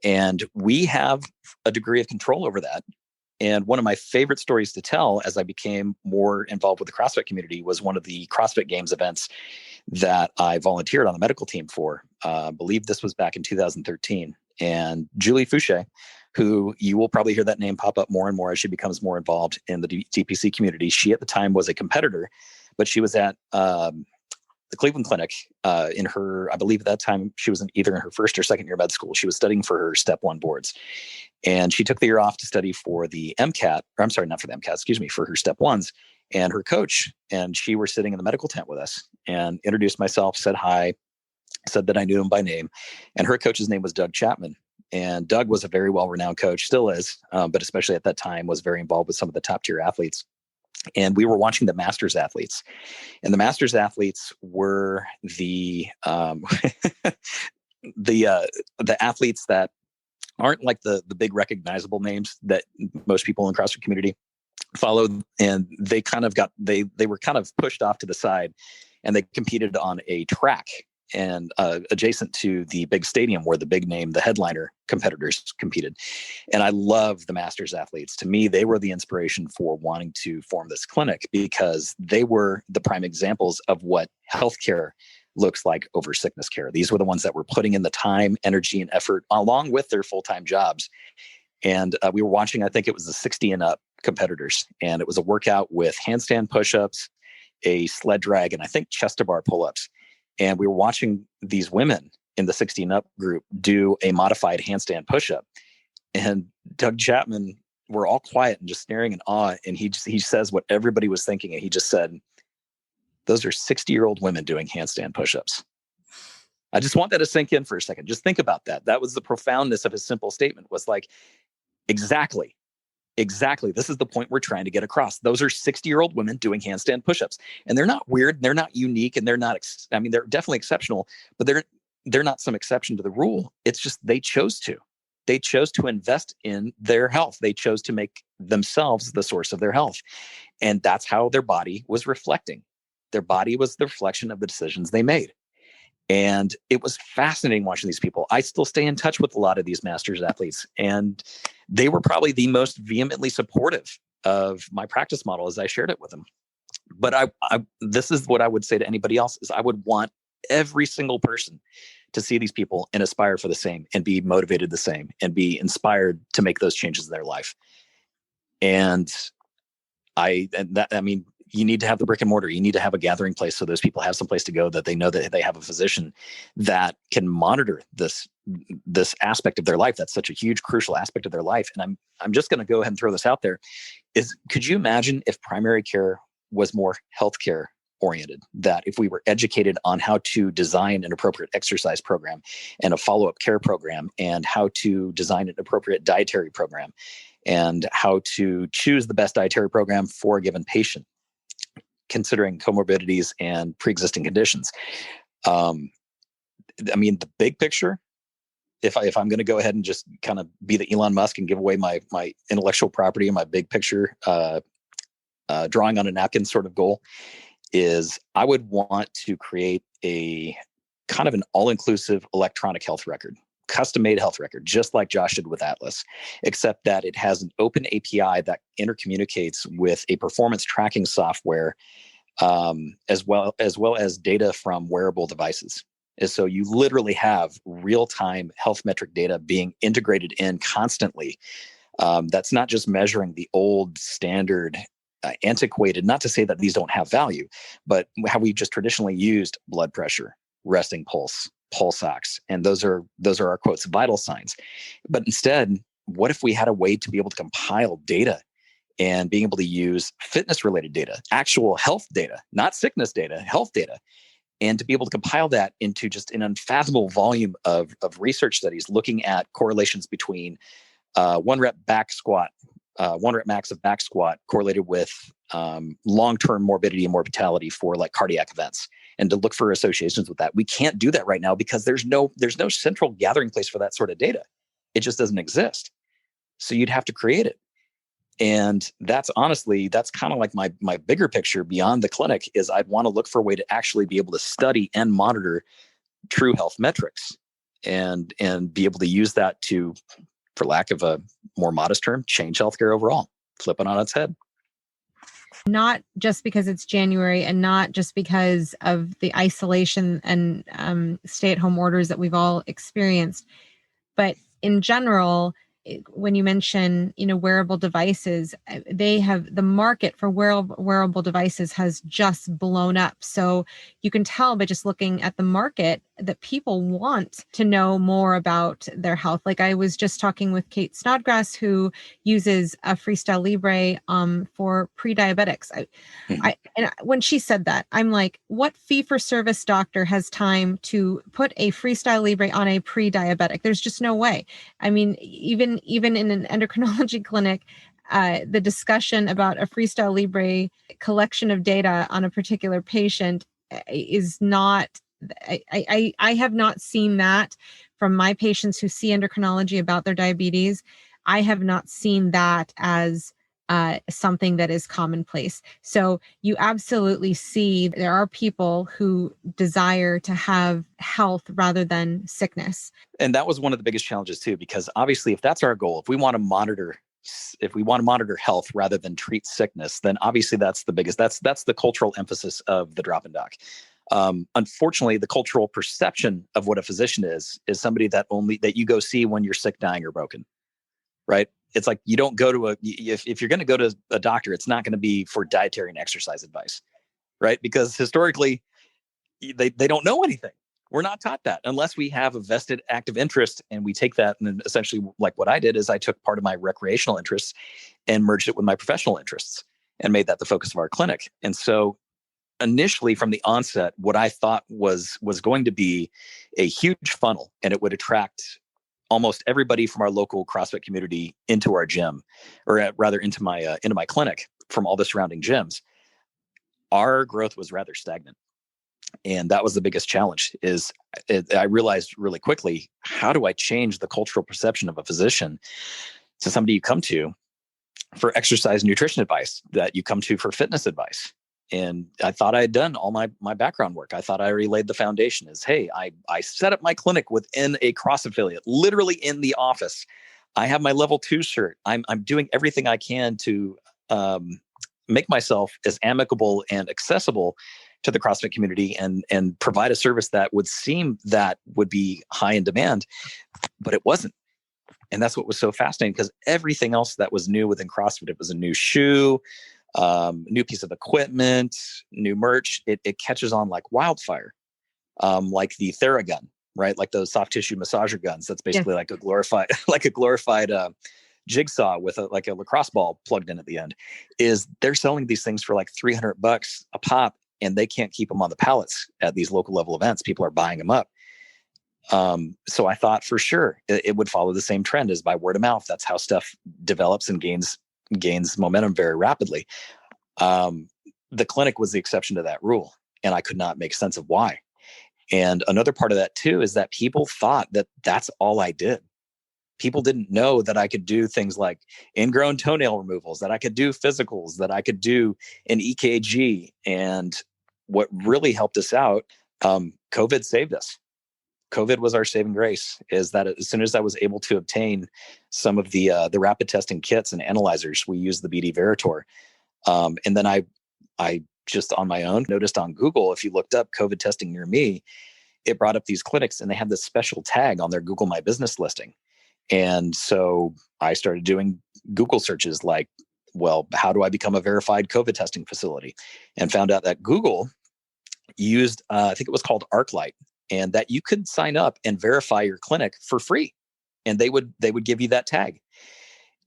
And we have a degree of control over that. And one of my favorite stories to tell as I became more involved with the CrossFit community was one of the CrossFit Games events that I volunteered on the medical team for. I believe this was back in 2013. And Julie Fouché, who you will probably hear that name pop up more and more as she becomes more involved in the DPC community. She at the time was a competitor, but she was at the Cleveland Clinic I believe at that time she was either in her first or second year of med school. She was studying for her Step 1 boards. And she took the year off to study for the MCAT, or I'm sorry, not for the MCAT, for her Step 1s. And her coach and she were sitting in the medical tent with us and introduced myself, said hi, said that I knew him by name. And her coach's name was Doug Chapman. And Doug was a very well-renowned coach, still is, but especially at that time was very involved with some of the top-tier athletes. And we were watching the Masters athletes. And the Masters athletes were the the athletes that aren't like the big recognizable names that most people in the CrossFit community followed. And they kind of they were kind of pushed off to the side and they competed on a track and adjacent to the big stadium where the big name, the headliner competitors competed. And I love the masters athletes. To me, they were the inspiration for wanting to form this clinic because they were the prime examples of what healthcare looks like over sickness care. These were the ones that were putting in the time, energy, and effort along with their full-time jobs. And we were watching, I think it was the 60 and up competitors. And it was a workout with handstand push-ups, a sled drag, and I think chest to bar pull-ups. And we were watching these women in the 60 and up group do a modified handstand push-up. And Doug Chapman, we're all quiet and just staring in awe. And he says what everybody was thinking. And he just said, those are 60-year-old women doing handstand push-ups. I just want that to sink in for a second. Just think about that. That was the profoundness of his simple statement, was like, exactly. This is the point we're trying to get across. Those are 60-year-old women doing handstand push-ups. And they're not weird. They're not unique. And they're not, they're definitely exceptional, but they're not some exception to the rule. It's just they chose to. They chose to invest in their health. They chose to make themselves the source of their health. And that's how their body was reflecting. Their body was the reflection of the decisions they made. And it was fascinating watching these people. I still stay in touch with a lot of these masters athletes, and they were probably the most vehemently supportive of my practice model as I shared it with them. But this is what I would say to anybody else, is I would want every single person to see these people and aspire for the same and be motivated the same and be inspired to make those changes in their life. And you need to have the brick and mortar. You need to have a gathering place so those people have some place to go, that they know that they have a physician that can monitor this aspect of their life. That's such a huge, crucial aspect of their life. And I'm just going to go ahead and throw this out there. Could you imagine if primary care was more healthcare oriented, that if we were educated on how to design an appropriate exercise program and a follow-up care program, and how to design an appropriate dietary program, and how to choose the best dietary program for a given patient, considering comorbidities and pre-existing conditions. The big picture, if I'm going to go ahead and just kind of be the Elon Musk and give away my intellectual property and my big picture drawing on a napkin sort of goal, is I would want to create a kind of an all-inclusive electronic health record, custom-made health record, just like Josh did with Atlas, except that it has an open API that intercommunicates with a performance tracking software, as well as data from wearable devices. And so you literally have real-time health metric data being integrated in constantly. That's not just measuring the old standard, antiquated, not to say that these don't have value, but how we just traditionally used blood pressure, resting pulse ox, and those are our quotes, vital signs. But instead, what if we had a way to be able to compile data and being able to use fitness related data, actual health data, not sickness data, health data, and to be able to compile that into just an unfathomable volume of research studies looking at correlations between 1 rep back squat, 1 rep max of back squat correlated with long-term morbidity and mortality for like cardiac events, and to look for associations with that. We can't do that right now because there's no central gathering place for that sort of data. It just doesn't exist. So you'd have to create it. And that's kind of like my bigger picture beyond the clinic, is I'd want to look for a way to actually be able to study and monitor true health metrics and be able to use that to, for lack of a more modest term, change healthcare overall, flip it on its head. Not just because it's January, and not just because of the isolation and stay-at-home orders that we've all experienced, but in general, when you mention, wearable devices, the market for wearable devices has just blown up. So you can tell by just looking at the market that people want to know more about their health. Like I was just talking with Kate Snodgrass, who uses a Freestyle Libre for pre-diabetics. And when she said that, I'm like, what fee-for-service doctor has time to put a Freestyle Libre on a pre-diabetic? There's just no way. I mean, even in an endocrinology clinic, the discussion about a Freestyle Libre collection of data on a particular patient is not, I have not seen that from my patients who see endocrinology about their diabetes. I have not seen that as something that is commonplace. So you absolutely see there are people who desire to have health rather than sickness. And that was one of the biggest challenges too, because obviously if that's our goal, if we want to monitor health rather than treat sickness, then obviously that's the cultural emphasis of the drop-in doc. Unfortunately, the cultural perception of what a physician is somebody that you go see when you're sick, dying, or broken, right? It's like you don't go to if you're going to go to a doctor, it's not going to be for dietary and exercise advice, right? Because historically, they don't know anything. We're not taught that unless we have a vested active interest, and we take that, and then essentially, like what I did is I took part of my recreational interests and merged it with my professional interests and made that the focus of our clinic. And so initially from the onset, what I thought was going to be a huge funnel, and it would attract almost everybody from our local CrossFit community into our gym, or rather into my clinic from all the surrounding gyms. Our growth was rather stagnant. And that was the biggest challenge I realized really quickly, how do I change the cultural perception of a physician to somebody you come to for exercise and nutrition advice, that you come to for fitness advice? And I thought I had done all my background work. I thought I already laid the foundation is, hey, I set up my clinic within a Cross affiliate, literally in the office. I have my level 2 cert. I'm doing everything I can to make myself as amicable and accessible to the CrossFit community and provide a service that would seem that would be high in demand, but it wasn't. And that's what was so fascinating, because everything else that was new within CrossFit, it was a new shoe, new piece of equipment, new merch. It catches on like wildfire, like the Theragun, right? Like those soft tissue massager guns. That's basically like a glorified jigsaw with a lacrosse ball plugged in at the end. They're selling these things for like $300 a pop, and they can't keep them on the pallets at these local level events. People are buying them up. So I thought for sure it would follow the same trend as by word of mouth. That's how stuff develops and gains momentum very rapidly. The clinic was the exception to that rule, and I could not make sense of why. And another part of that too is that people thought that that's all I did. People didn't know that I could do things like ingrown toenail removals, that I could do physicals, that I could do an EKG. And what really helped us out, COVID saved us. COVID was our saving grace, is that as soon as I was able to obtain some of the rapid testing kits and analyzers, we used the BD Veritor. And then I just on my own noticed on Google, if you looked up COVID testing near me, it brought up these clinics, and they had this special tag on their Google My Business listing. And so I started doing Google searches like, well, how do I become a verified COVID testing facility? And found out that Google used, I think it was called ArcLight, and that you could sign up and verify your clinic for free. And they would give you that tag.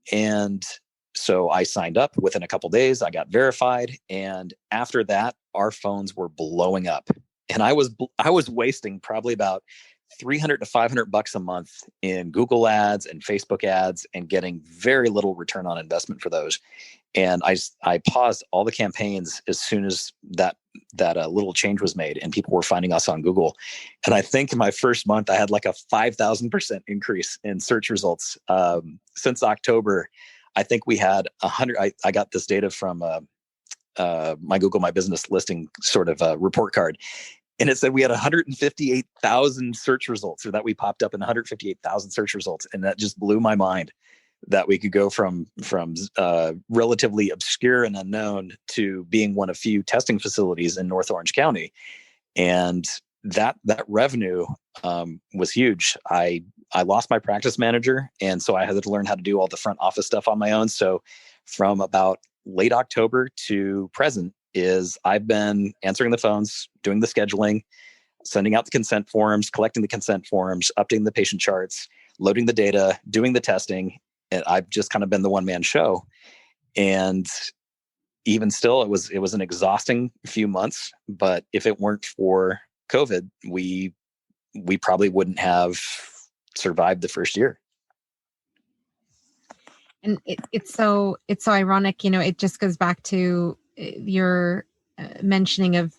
And so I signed up. Within a couple of days, I got verified. And after that, our phones were blowing up. And I was wasting probably about $300 to $500 a month in Google ads and Facebook ads, and getting very little return on investment for those. And I paused all the campaigns as soon as that little change was made, and people were finding us on Google. And I think in my first month, I had like a 5,000% increase in search results. Since October, I think we had 100. I got this data from my Google My Business listing sort of report card. And it said we had 158,000 search results, or that we popped up in 158,000 search results. And that just blew my mind, that we could go from relatively obscure and unknown to being one of few testing facilities in North Orange County. And that revenue was huge. I lost my practice manager, and so I had to learn how to do all the front office stuff on my own. So from about late October to present, I've been answering the phones, doing the scheduling, sending out the consent forms, collecting the consent forms, updating the patient charts, loading the data, doing the testing. And I've just kind of been the one-man show. And even still, it was an exhausting few months. But if it weren't for COVID, we probably wouldn't have survived the first year. And it's so ironic, it just goes back to your mentioning of,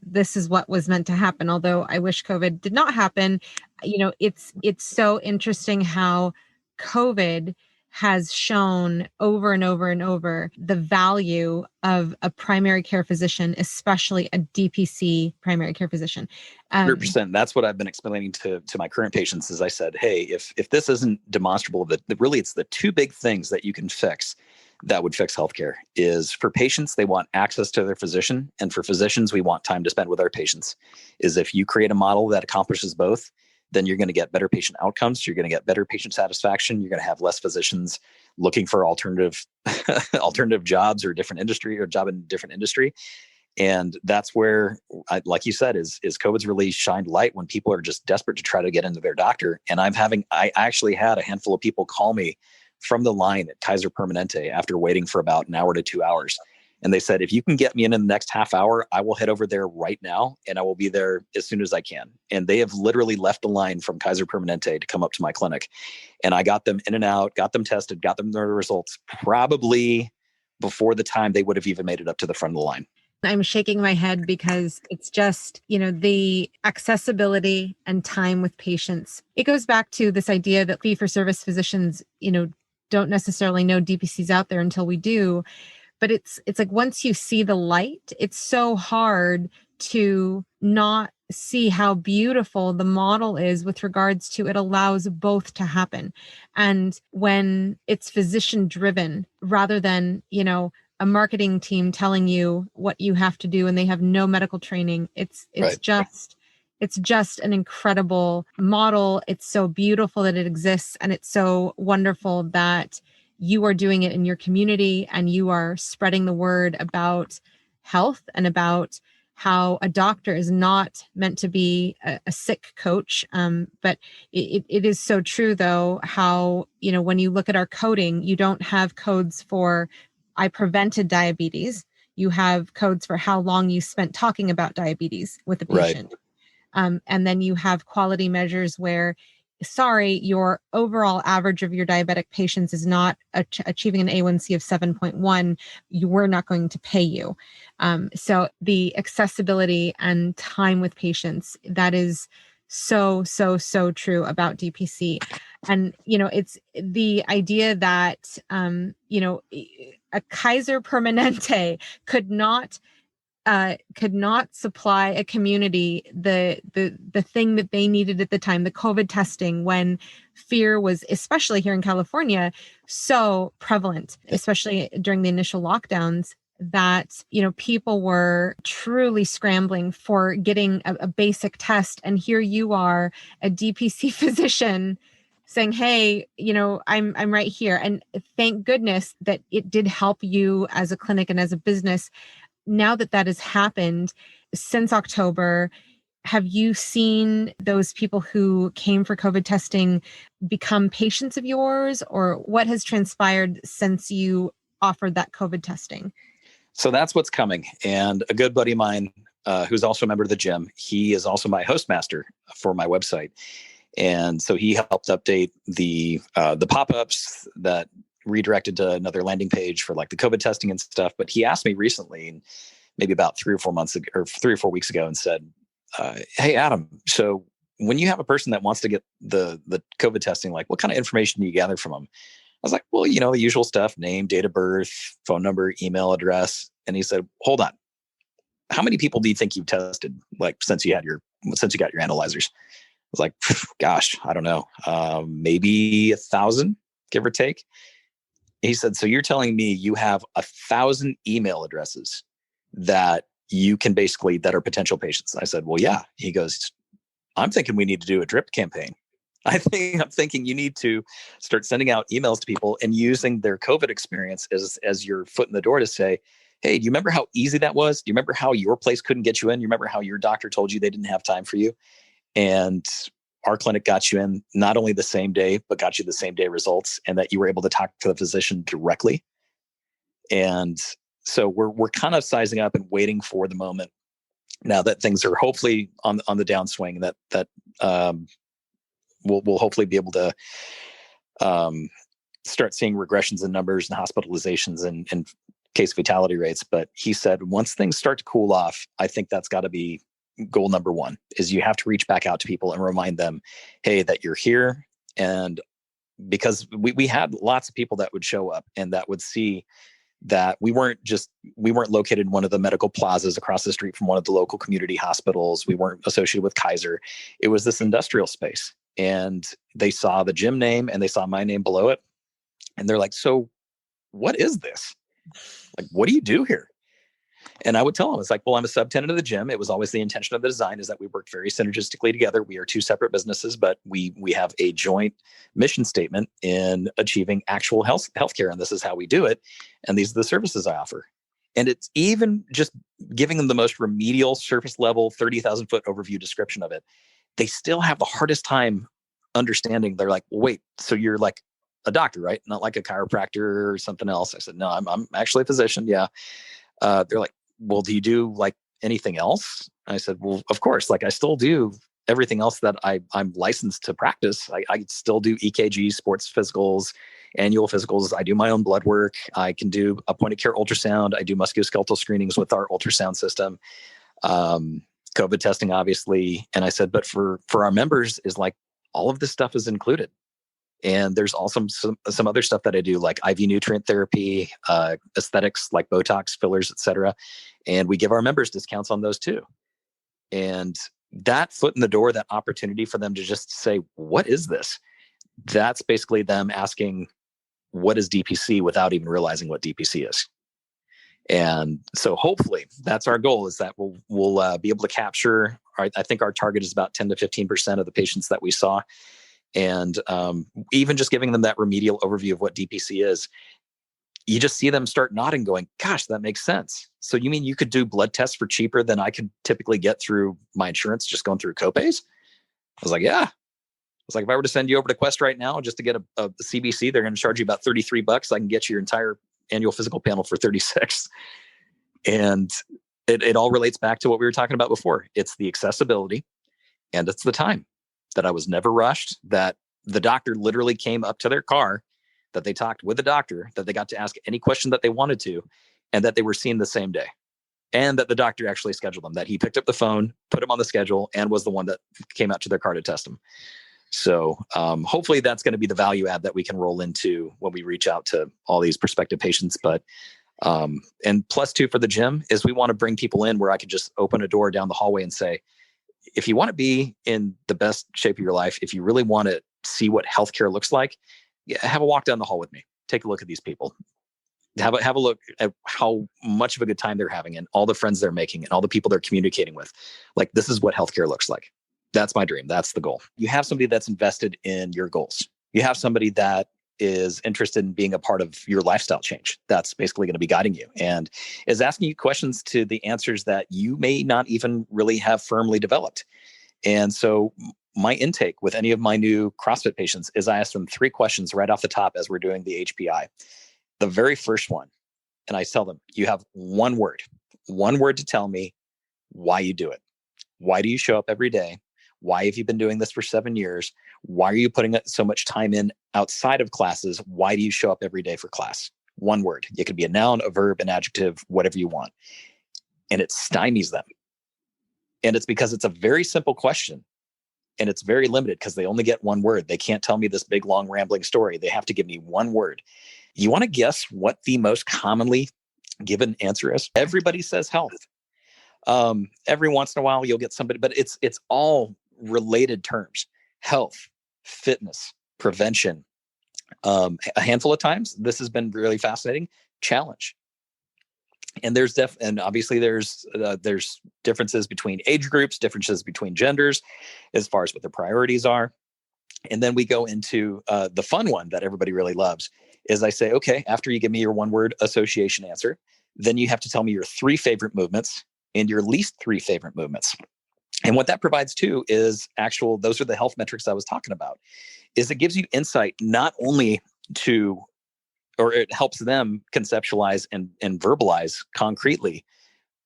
this is what was meant to happen. Although I wish COVID did not happen, it's so interesting how COVID has shown over and over and over the value of a primary care physician, especially a DPC primary care physician. 100%. That's what I've been explaining to my current patients. Is I said, hey, if this isn't demonstrable, that really it's the two big things that you can fix that would fix healthcare. Is for patients, they want access to their physician, and for physicians, we want time to spend with our patients. Is if you create a model that accomplishes both, then you're going to get better patient outcomes. You're going to get better patient satisfaction. You're going to have less physicians looking for alternative jobs or different industry or job in different industry. And that's where, like you said, is COVID's really shined light when people are just desperate to try to get into their doctor. And I actually had a handful of people call me from the line at Kaiser Permanente after waiting for about an hour to 2 hours. And they said, if you can get me in the next half hour, I will head over there right now and I will be there as soon as I can. And they have literally left the line from Kaiser Permanente to come up to my clinic. And I got them in and out, got them tested, got them their results probably before the time they would have even made it up to the front of the line. I'm shaking my head because it's just, the accessibility and time with patients. It goes back to this idea that fee-for-service physicians, don't necessarily know DPCs out there until we do. But it's like once you see the light, it's so hard to not see how beautiful the model is with regards to it allows both to happen. And when it's physician driven rather than, a marketing team telling you what you have to do and they have no medical training, it's Right. just an incredible model. It's so beautiful that it exists, and it's so wonderful that you are doing it in your community and you are spreading the word about health and about how a doctor is not meant to be a sick coach. But it is so true, though, how, when you look at our coding, you don't have codes for I prevented diabetes. You have codes for how long you spent talking about diabetes with the patient. Right. And then you have quality measures where, sorry, your overall average of your diabetic patients is not achieving an A1C of 7.1. We're not going to pay you. So the accessibility and time with patients, that is so, so, so true about DPC. And, it's the idea that, a Kaiser Permanente could not supply a community the thing that they needed at the time, the COVID testing, when fear was, especially here in California, so prevalent, especially during the initial lockdowns, that, people were truly scrambling for getting a basic test. And here you are, a DPC physician, saying, hey, I'm right here. And thank goodness that it did help you as a clinic and as a business. Now that has happened since October, have you seen those people who came for COVID testing become patients of yours, or what has transpired since you offered that COVID testing? So that's what's coming. And a good buddy of mine, who's also a member of the gym, he is also my hostmaster for my website. And so he helped update the pop-ups that redirected to another landing page for like the COVID testing and stuff. But he asked me recently, maybe about 3 or 4 months ago, or 3 or 4 weeks ago, and said, hey, Adam, so when you have a person that wants to get the COVID testing, like what kind of information do you gather from them? I was like, well, the usual stuff, name, date of birth, phone number, email address. And he said, hold on. How many people do you think you've tested, like since you got your analyzers? I was like, gosh, I don't know. Maybe 1,000, give or take. He said, so you're telling me you have 1,000 email addresses that you can that are potential patients? I said, well, yeah. He goes, I'm thinking we need to do a drip campaign. I'm thinking you need to start sending out emails to people and using their COVID experience as your foot in the door to say, hey, do you remember how easy that was? Do you remember how your place couldn't get you in? You remember how your doctor told you they didn't have time for you? And our clinic got you in not only the same day, but got you the same day results, and that you were able to talk to the physician directly. And so we're kind of sizing up and waiting for the moment now that things are hopefully on the downswing, that we'll hopefully be able to start seeing regressions in numbers and hospitalizations and case fatality rates. But he said, once things start to cool off, I think that's got to be goal number one, is you have to reach back out to people and remind them, hey, that you're here. And because we had lots of people that would show up and that would see that we weren't located in one of the medical plazas across the street from one of the local community hospitals. We weren't associated with Kaiser. It was this industrial space, and they saw the gym name and they saw my name below it. And they're like, so what is this? Like, what do you do here? And I would tell them, it's like, well, I'm a subtenant of the gym. It was always the intention of the design is that we work very synergistically together. We are two separate businesses, but we have a joint mission statement in achieving actual healthcare. And this is how we do it. And these are the services I offer. And it's even just giving them the most remedial surface level, 30,000 foot overview description of it. They still have the hardest time understanding. They're like, well, wait, so you're like a doctor, right? Not like a chiropractor or something else. I said, no, I'm actually a physician. Yeah. They're like, well, do you do like anything else? I said, well, of course, like I still do everything else that I'm licensed to practice. I still do EKG, sports physicals, annual physicals. I do my own blood work. I can do a point of care ultrasound. I do musculoskeletal screenings with our ultrasound system, COVID testing, obviously. And I said, but for our members is like, all of this stuff is included. And there's also some other stuff that I do, like IV nutrient therapy, aesthetics, like Botox, fillers, et cetera. And we give our members discounts on those too. And that foot in the door, that opportunity for them to just say, what is this? That's basically them asking, what is DPC, without even realizing what DPC is. And so hopefully that's our goal, is that we'll be able to capture, I think our target is about 10 to 15% of the patients that we saw. And even just giving them that remedial overview of what DPC is, you just see them start nodding, going, gosh, that makes sense. So you mean you could do blood tests for cheaper than I could typically get through my insurance, just going through copays? I was like, yeah. I was like, if I were to send you over to Quest right now just to get a CBC, they're going to charge you about $33. I can get you your entire annual physical panel for $36. And it all relates back to what we were talking about before. It's the accessibility and it's the time. That I was never rushed, that the doctor literally came up to their car, that they talked with the doctor, that they got to ask any question that they wanted to, and that they were seen the same day. And that the doctor actually scheduled them, that he picked up the phone, put them on the schedule, and was the one that came out to their car to test them. So hopefully that's going to be the value add that we can roll into when we reach out to all these prospective patients. But and plus two for the gym is we want to bring people in where I could just open a door down the hallway and say, if you want to be in the best shape of your life, if you really want to see what healthcare looks like, have a walk down the hall with me. Take a look at these people. Have a look at how much of a good time they're having and all the friends they're making and all the people they're communicating with. Like, this is what healthcare looks like. That's my dream. That's the goal. You have somebody that's invested in your goals. You have somebody that is interested in being a part of your lifestyle change. That's basically going to be guiding you and is asking you questions to the answers that you may not even really have firmly developed. And so my intake with any of my new CrossFit patients is I ask them 3 questions right off the top as we're doing the HPI. The very first one, and I tell them, you have one word to tell me why you do it. Why do you show up every day? Why have you been doing this for 7 years? Why are you putting so much time in outside of classes? Why do you show up every day for class? One word. It could be a noun, a verb, an adjective, whatever you want. And it stymies them. And it's because it's a very simple question. And it's very limited because they only get one word. They can't tell me this big, long, rambling story. They have to give me one word. You want to guess what the most commonly given answer is? Everybody says health. Every once in a while you'll get somebody, but it's all related terms: health, fitness, prevention. A handful of times, this has been really fascinating, challenge. And and obviously there's differences between age groups, differences between genders, as far as what their priorities are. And then we go into the fun one that everybody really loves is I say, okay, after you give me your one word association answer, then you have to tell me your 3 favorite movements and your least 3 favorite movements. And what that provides too is those are the health metrics I was talking about, is it gives you insight not only or it helps them conceptualize and verbalize concretely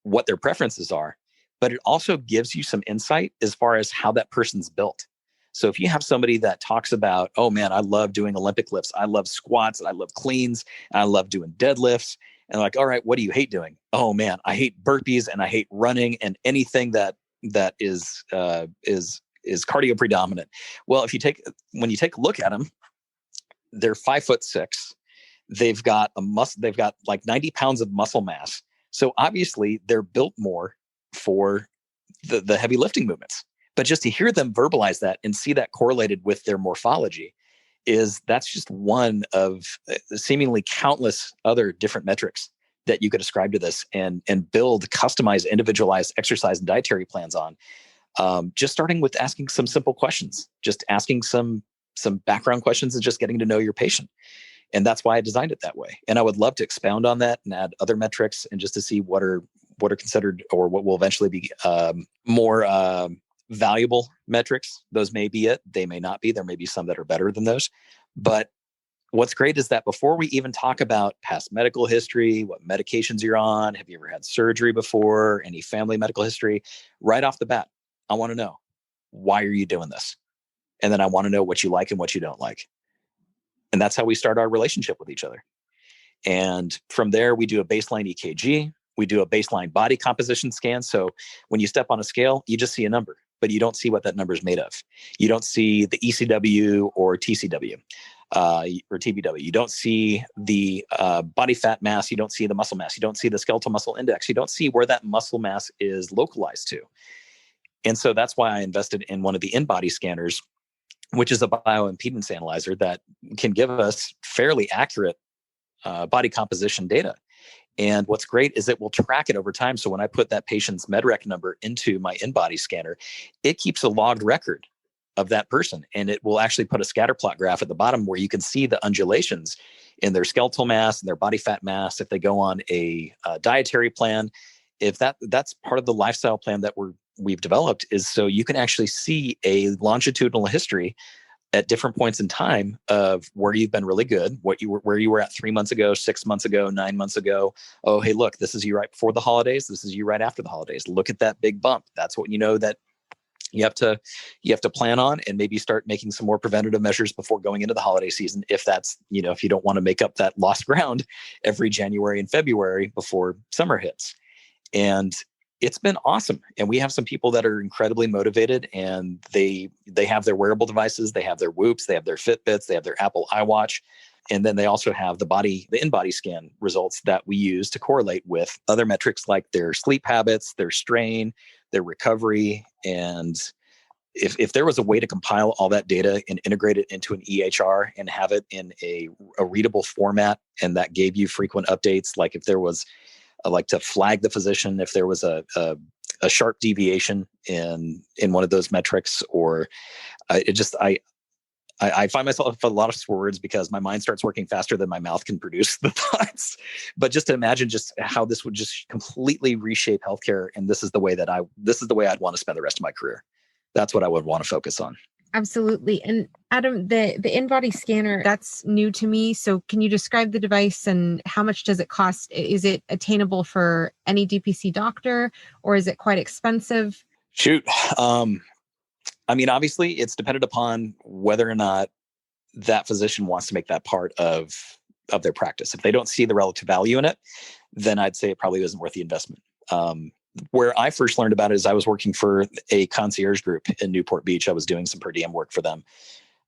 what their preferences are, but it also gives you some insight as far as how that person's built. So if you have somebody that talks about, oh man, I love doing Olympic lifts, I love squats, and I love cleans, and I love doing deadlifts, and like, all right, what do you hate doing? Oh man, I hate burpees and I hate running and anything that is cardio predominant. Well, when you take a look at them, they're 5'6". They've got they've got like 90 pounds of muscle mass. So obviously they're built more for the heavy lifting movements. But just to hear them verbalize that and see that correlated with their morphology that's just one of seemingly countless other different metrics that you could ascribe to this and build customized, individualized exercise and dietary plans on. Just starting with asking some simple questions, just asking some background questions and just getting to know your patient. And that's why I designed it that way. And I would love to expound on that and add other metrics and just to see what are considered or what will eventually be more valuable metrics. Those may be it. They may not be. There may be some that are better than those. But what's great is that before we even talk about past medical history, what medications you're on, have you ever had surgery before, any family medical history, right off the bat, I want to know, why are you doing this? And then I want to know what you like and what you don't like. And that's how we start our relationship with each other. And from there, we do a baseline EKG. We do a baseline body composition scan. So when you step on a scale, you just see a number, but you don't see what that number is made of. You don't see the ECW or TCW or TBW. You don't see the body fat mass. You don't see the muscle mass. You don't see the skeletal muscle index. You don't see where that muscle mass is localized to. And so that's why I invested in one of the in-body scanners, which is a bioimpedance analyzer that can give us fairly accurate body composition data. And what's great is it will track it over time. So when I put that patient's MedRec number into my in-body scanner, it keeps a logged record of that person. And it will actually put a scatter plot graph at the bottom where you can see the undulations in their skeletal mass and their body fat mass. If they go on a dietary plan, if that's part of the lifestyle plan that we've developed, is so you can actually see a longitudinal history at different points in time of where you've been really good, where you were at 3 months ago, 6 months ago, 9 months ago. Oh, hey, look, this is you right before the holidays. This is you right after the holidays. Look at that big bump. That's what you know that you have to plan on, and maybe start making some more preventative measures before going into the holiday season. If that's, if you don't want to make up that lost ground every January and February before summer hits. And it's been awesome. And we have some people that are incredibly motivated, and they have their wearable devices, they have their Whoops, they have their Fitbits, they have their Apple iWatch. And then they also have the in-body scan results that we use to correlate with other metrics like their sleep habits, their strain, their recovery. And if there was a way to compile all that data and integrate it into an EHR and have it in a readable format, and that gave you frequent updates, like if there was like to flag the physician if there was a sharp deviation in one of those metrics, or I find myself a lot of words because my mind starts working faster than my mouth can produce the thoughts. But just to imagine just how this would just completely reshape healthcare, and this is the way I'd want to spend the rest of my career. That's what I would want to focus on. Absolutely. And Adam, the in-body scanner, that's new to me. So can you describe the device and how much does it cost? Is it attainable for any DPC doctor, or is it quite expensive? Shoot. Obviously it's dependent upon whether or not that physician wants to make that part of their practice. If they don't see the relative value in it, then I'd say it probably isn't worth the investment. Where I first learned about it is I was working for a concierge group in Newport Beach. I was doing some per diem work for them.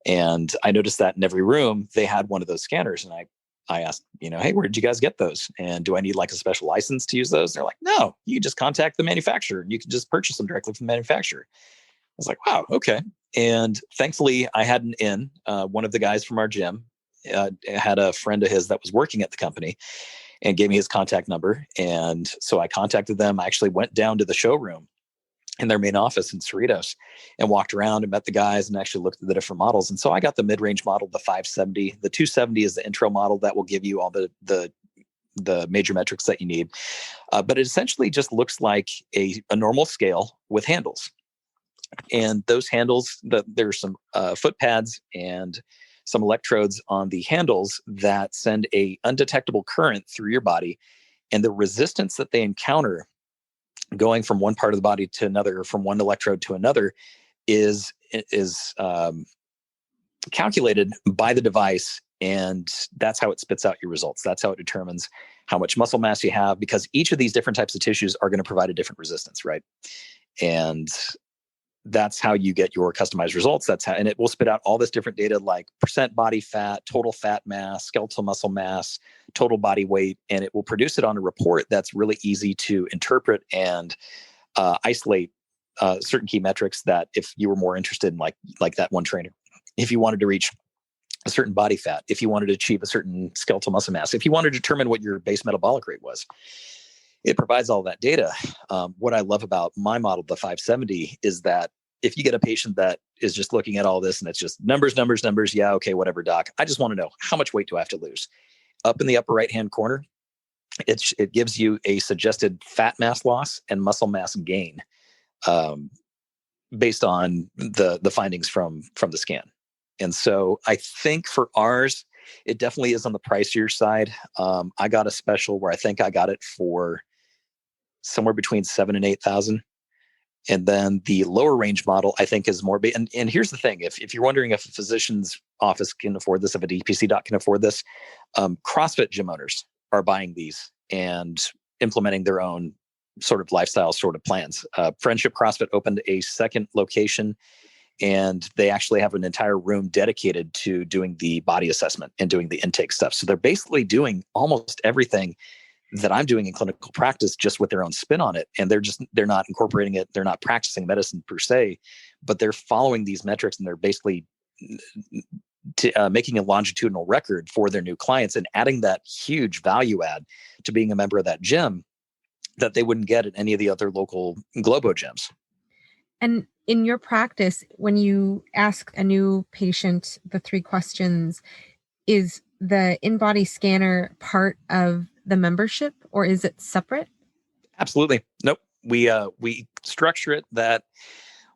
And I noticed that in every room, they had one of those scanners. And I asked, hey, where did you guys get those? And do I need like a special license to use those? They're like, no, you just contact the manufacturer. You can just purchase them directly from the manufacturer. I was like, wow, okay. And thankfully I had an in. One of the guys from our gym had a friend of his that was working at the company and gave me his contact number. And so I contacted them. I actually went down to the showroom in their main office in Cerritos and walked around and met the guys and actually looked at the different models. And so I got the mid-range model, the 570. The 270 is the intro model that will give you all the major metrics that you need. But it essentially just looks like a normal scale with handles. And those handles, there's some foot pads and some electrodes on the handles that send a undetectable current through your body, and the resistance that they encounter going from one part of the body to another, or from one electrode to another, is calculated by the device, and that's how it spits out your results. That's how it determines how much muscle mass you have, because each of these different types of tissues are going to provide a different resistance, right? And that's how you get your customized results. And it will spit out all this different data like percent body fat, total fat mass, skeletal muscle mass, total body weight, and it will produce it on a report that's really easy to interpret and isolate certain key metrics that if you were more interested in like that one trainer, if you wanted to reach a certain body fat, if you wanted to achieve a certain skeletal muscle mass, if you wanted to determine what your base metabolic rate was, it provides all that data. What I love about my model, the 570, is that if you get a patient that is just looking at all this and it's just numbers, numbers, numbers, yeah, okay, whatever, doc. I just want to know how much weight do I have to lose? Up in the upper right-hand corner, it gives you a suggested fat mass loss and muscle mass gain based on the findings from the scan. And so I think for ours, it definitely is on the pricier side. I got a special where I think I got it for somewhere between 7,000 and 8,000. And then the lower range model, I think, is more. And here's the thing: if you're wondering if a physician's office can afford this, if a DPC doc can afford this, CrossFit gym owners are buying these and implementing their own sort of lifestyle sort of plans. Friendship CrossFit opened a second location, and they actually have an entire room dedicated to doing the body assessment and doing the intake stuff. So they're basically doing almost everything that I'm doing in clinical practice, just with their own spin on it. And they're not incorporating it. They're not practicing medicine per se, but they're following these metrics, and they're basically making a longitudinal record for their new clients and adding that huge value add to being a member of that gym that they wouldn't get at any of the other local Globo gyms. And in your practice, when you ask a new patient the 3 questions, is the in-body scanner part of the membership, or is it separate? Absolutely. Nope. We structure it that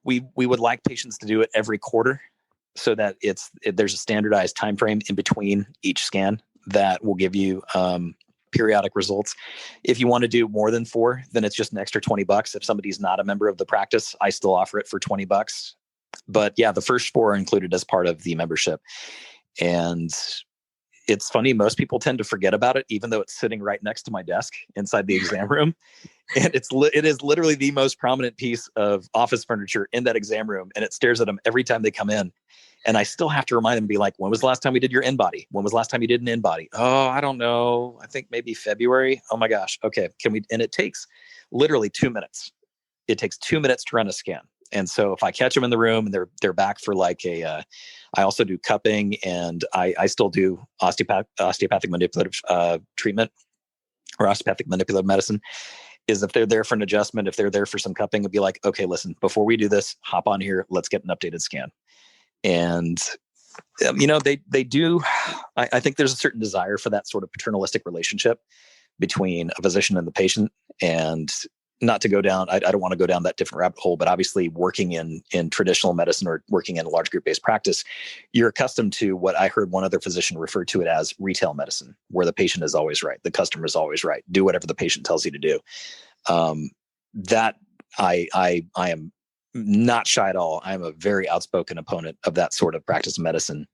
we would like patients to do it every quarter, so that there's a standardized time frame in between each scan that will give you periodic results. If you want to do more than 4, then it's just an extra $20. If somebody's not a member of the practice, I still offer it for $20. But yeah, the first 4 are included as part of the membership. And it's funny, most people tend to forget about it, even though it's sitting right next to my desk inside the exam room. And it is literally the most prominent piece of office furniture in that exam room. And it stares at them every time they come in. And I still have to remind them, be like, when was the last time we did your in-body? When was the last time you did an in-body? Oh, I don't know. I think maybe February. Oh my gosh. Okay. And it takes literally 2 minutes. It takes 2 minutes to run a scan. And so if I catch them in the room and they're back for like I also do cupping, and I still do osteopathic manipulative treatment, or osteopathic manipulative medicine, is if they're there for an adjustment, if they're there for some cupping, it'd be like, okay, listen, before we do this, hop on here, let's get an updated scan. And they do. I think there's a certain desire for that sort of paternalistic relationship between a physician and the patient. And not to go down, I don't want to go down that different rabbit hole, but obviously working in traditional medicine or working in a large group-based practice, you're accustomed to what I heard one other physician refer to it as retail medicine, where the patient is always right. The customer is always right. Do whatever the patient tells you to do. That I am not shy at all. I'm a very outspoken opponent of that sort of practice of medicine.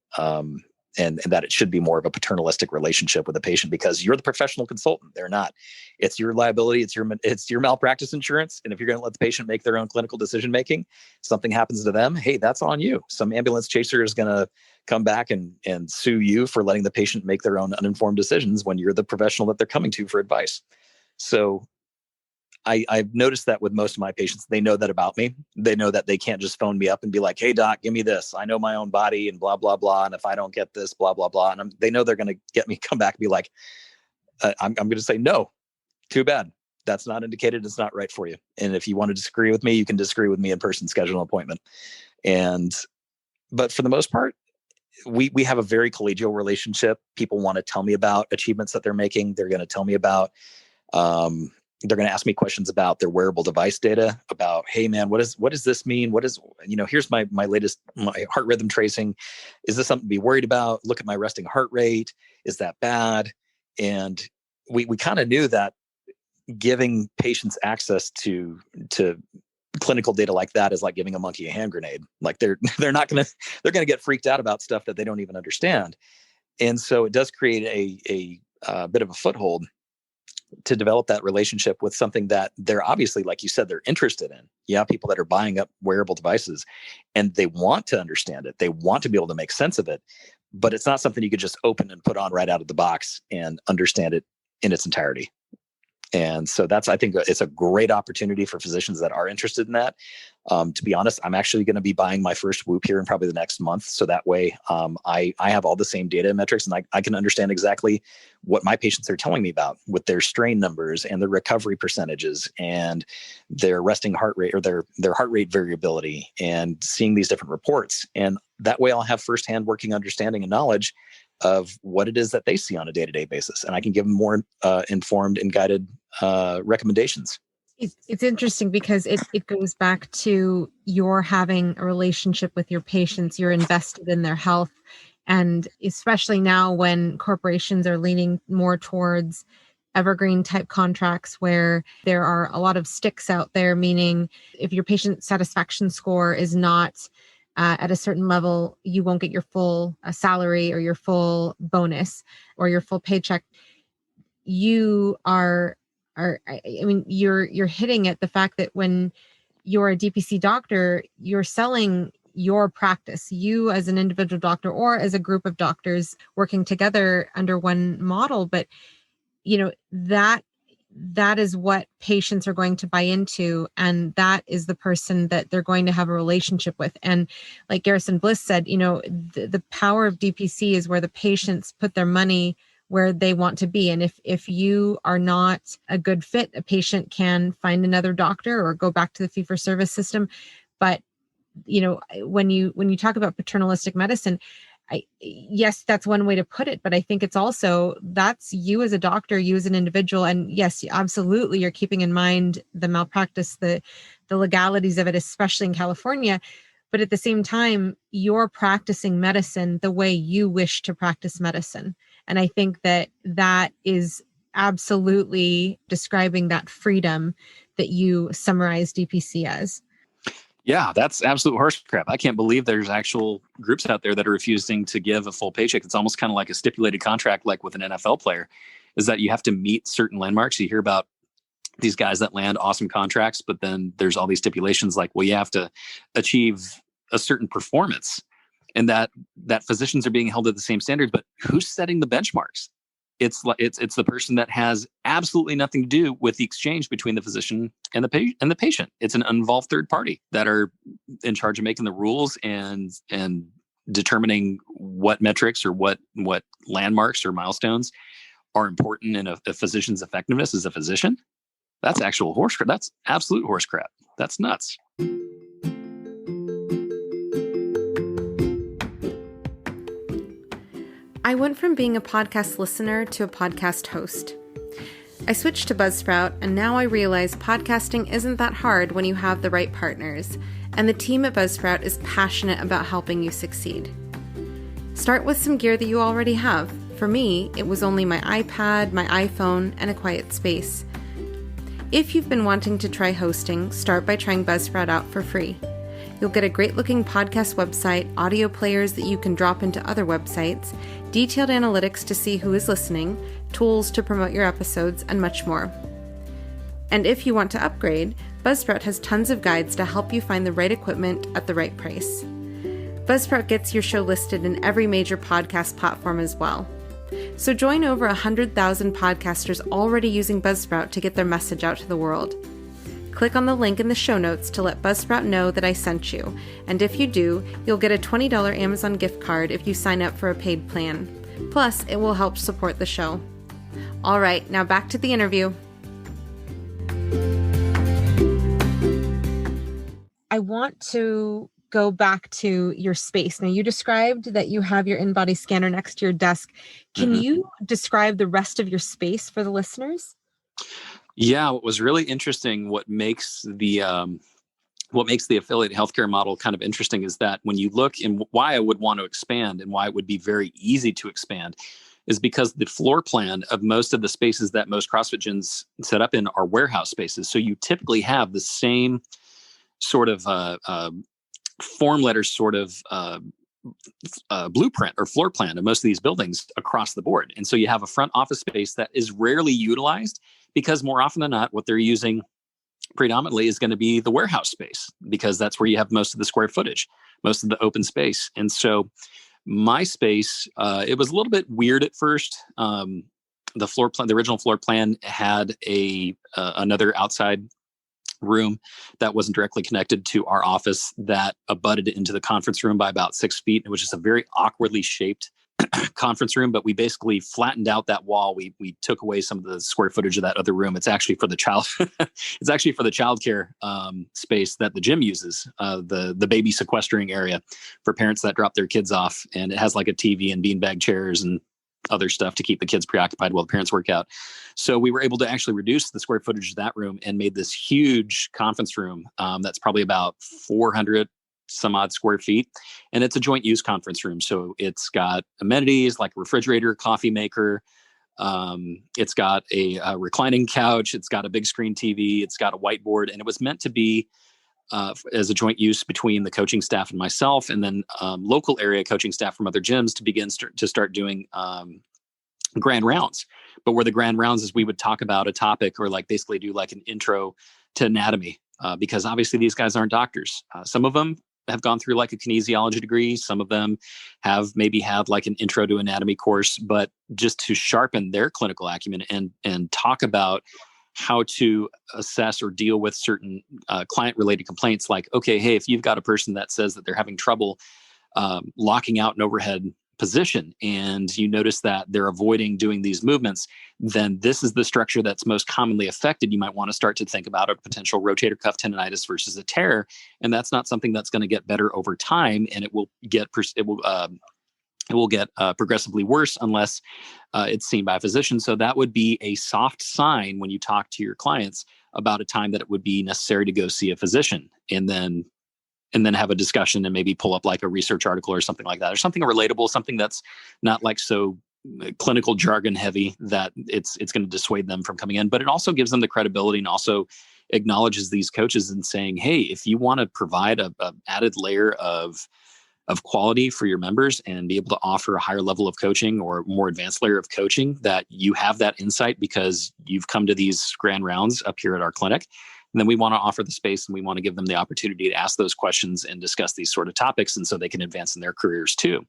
And that it should be more of a paternalistic relationship with the patient, because you're the professional consultant. They're not. It's your liability. It's your malpractice insurance. And if you're going to let the patient make their own clinical decision making, something happens to them, hey, that's on you. Some ambulance chaser is going to come back and sue you for letting the patient make their own uninformed decisions when you're the professional that they're coming to for advice. So I've noticed that with most of my patients. They know that about me. They know that they can't just phone me up and be like, hey, doc, give me this. I know my own body and blah, blah, blah. And if I don't get this, blah, blah, blah. And they know they're going to get me come back and be like, I'm going to say, no, too bad. That's not indicated. It's not right for you. And if you want to disagree with me, you can disagree with me in person, schedule an appointment. But for the most part, we have a very collegial relationship. People want to tell me about achievements that they're making. They're going to tell me about, they're going to ask me questions about their wearable device data, about, hey man, what does this mean? Here's my latest, my heart rhythm tracing. Is this something to be worried about? Look at my resting heart rate. Is that bad? And we kind of knew that giving patients access to clinical data like that is like giving a monkey a hand grenade. Like they're going to get freaked out about stuff that they don't even understand. And so it does create a bit of a foothold to develop that relationship with something that they're obviously, like you said, they're interested in. You have people that are buying up wearable devices and they want to understand it. They want to be able to make sense of it, but it's not something you could just open and put on right out of the box and understand it in its entirety. And so I think it's a great opportunity for physicians that are interested in that. To be honest, I'm actually going to be buying my first Whoop here in probably the next month. So that way I have all the same data and metrics, and I can understand exactly what my patients are telling me about with their strain numbers and their recovery percentages and their resting heart rate or their heart rate variability, and seeing these different reports. And that way I'll have firsthand working understanding and knowledge of what it is that they see on a day-to-day basis. And I can give them more informed and guided recommendations. It's interesting because it goes back to your having a relationship with your patients. You're invested in their health. And especially now when corporations are leaning more towards evergreen type contracts where there are a lot of sticks out there, meaning if your patient satisfaction score is not at a certain level, you won't get your full salary or your full bonus or your full paycheck. You you're hitting at the fact that when you're a DPC doctor, you're selling your practice, you as an individual doctor or as a group of doctors working together under one model. But, that is what patients are going to buy into. And that is the person that they're going to have a relationship with. And like Garrison Bliss said, the power of DPC is where the patients put their money where they want to be. And if you are not a good fit, a patient can find another doctor or go back to the fee-for-service system. But, when you talk about paternalistic medicine, yes, that's one way to put it, but I think it's also, that's you as a doctor, you as an individual. And yes, absolutely, you're keeping in mind the malpractice, the legalities of it, especially in California. But at the same time, you're practicing medicine the way you wish to practice medicine. And I think that is absolutely describing that freedom that you summarize DPC as. Yeah, that's absolute horse crap. I can't believe there's actual groups out there that are refusing to give a full paycheck. It's almost kind of like a stipulated contract, like with an NFL player, is that you have to meet certain landmarks. You hear about these guys that land awesome contracts, but then there's all these stipulations like, well, you have to achieve a certain performance, and that physicians are being held to the same standards. But who's setting the benchmarks? It's the person that has absolutely nothing to do with the exchange between the physician and the patient. It's an uninvolved third party that are in charge of making the rules and determining what metrics or what landmarks or milestones are important in a physician's effectiveness as a physician. That's actual horse crap. That's absolute horse crap. That's nuts. I went from being a podcast listener to a podcast host. I switched to Buzzsprout, and now I realize podcasting isn't that hard when you have the right partners, and the team at Buzzsprout is passionate about helping you succeed. Start with some gear that you already have. For me, it was only my iPad, my iPhone, and a quiet space. If you've been wanting to try hosting, start by trying Buzzsprout out for free. You'll get a great-looking podcast website, audio players that you can drop into other websites, detailed analytics to see who is listening, tools to promote your episodes, and much more. And if you want to upgrade, Buzzsprout has tons of guides to help you find the right equipment at the right price. Buzzsprout gets your show listed in every major podcast platform as well. So join over 100,000 podcasters already using Buzzsprout to get their message out to the world. Click on the link in the show notes to let Buzzsprout know that I sent you. And if you do, you'll get a $20 Amazon gift card if you sign up for a paid plan. Plus, it will help support the show. All right, now back to the interview. I want to go back to your space. Now, you described that you have your in-body scanner next to your desk. Can you describe the rest of your space for the listeners? Yeah, what was really interesting, what makes the affiliate healthcare model kind of interesting is that when you look and why I would want to expand and why it would be very easy to expand is because the floor plan of most of the spaces that most CrossFit gyms set up in are warehouse spaces. So you typically have the same sort of form letter sort of blueprint or floor plan of most of these buildings across the board. And so you have a front office space that is rarely utilized because more often than not, what they're using predominantly is going to be the warehouse space, because that's where you have most of the square footage, most of the open space. And so my space, it was a little bit weird at first. The floor plan, the original floor plan had another outside room that wasn't directly connected to our office that abutted into the conference room by about 6 feet. It was just a very awkwardly shaped conference room, but we basically flattened out that wall. We took away some of the square footage of that other room. It's actually for the childcare space that the gym uses, the baby sequestering area for parents that drop their kids off. And it has like a TV and beanbag chairs and other stuff to keep the kids preoccupied while the parents work out. So we were able to actually reduce the square footage of that room and made this huge conference room that's probably about 400 some odd square feet. And it's a joint use conference room. So it's got amenities like a refrigerator, coffee maker. It's got a reclining couch. It's got a big screen TV. It's got a whiteboard. And it was meant to be as a joint use between the coaching staff and myself, and then local area coaching staff from other gyms to begin to start doing grand rounds. But where the grand rounds is, we would talk about a topic or like basically do like an intro to anatomy, because obviously these guys aren't doctors. Some of them have gone through like a kinesiology degree. Some of them have maybe had like an intro to anatomy course, but just to sharpen their clinical acumen and talk about how to assess or deal with certain client-related complaints. Like, okay, hey, if you've got a person that says that they're having trouble locking out an overhead position, and you notice that they're avoiding doing these movements, then this is the structure that's most commonly affected. You might want to start to think about a potential rotator cuff tendonitis versus a tear, and that's not something that's going to get better over time, and it will get progressively worse unless it's seen by a physician. So that would be a soft sign when you talk to your clients about a time that it would be necessary to go see a physician, and then have a discussion and maybe pull up like a research article or something like that, or something relatable, something that's not like so clinical jargon heavy that it's going to dissuade them from coming in. But it also gives them the credibility and also acknowledges these coaches and saying, hey, if you want to provide a added layer of quality for your members and be able to offer a higher level of coaching or more advanced layer of coaching, that you have that insight because you've come to these grand rounds up here at our clinic. And then we want to offer the space and we want to give them the opportunity to ask those questions and discuss these sort of topics. And so they can advance in their careers too.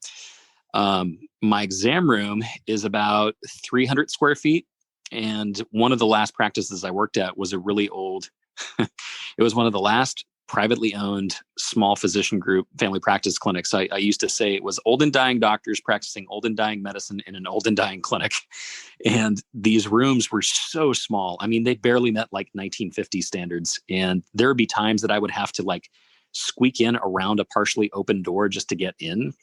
My exam room is about 300 square feet. And one of the last practices I worked at was a really old, it was one of the last privately owned small physician group family practice clinics. I used to say it was old and dying doctors practicing old and dying medicine in an old and dying clinic. And these rooms were so small. I mean, they barely met like 1950 standards. And there would be times that I would have to like squeak in around a partially open door just to get in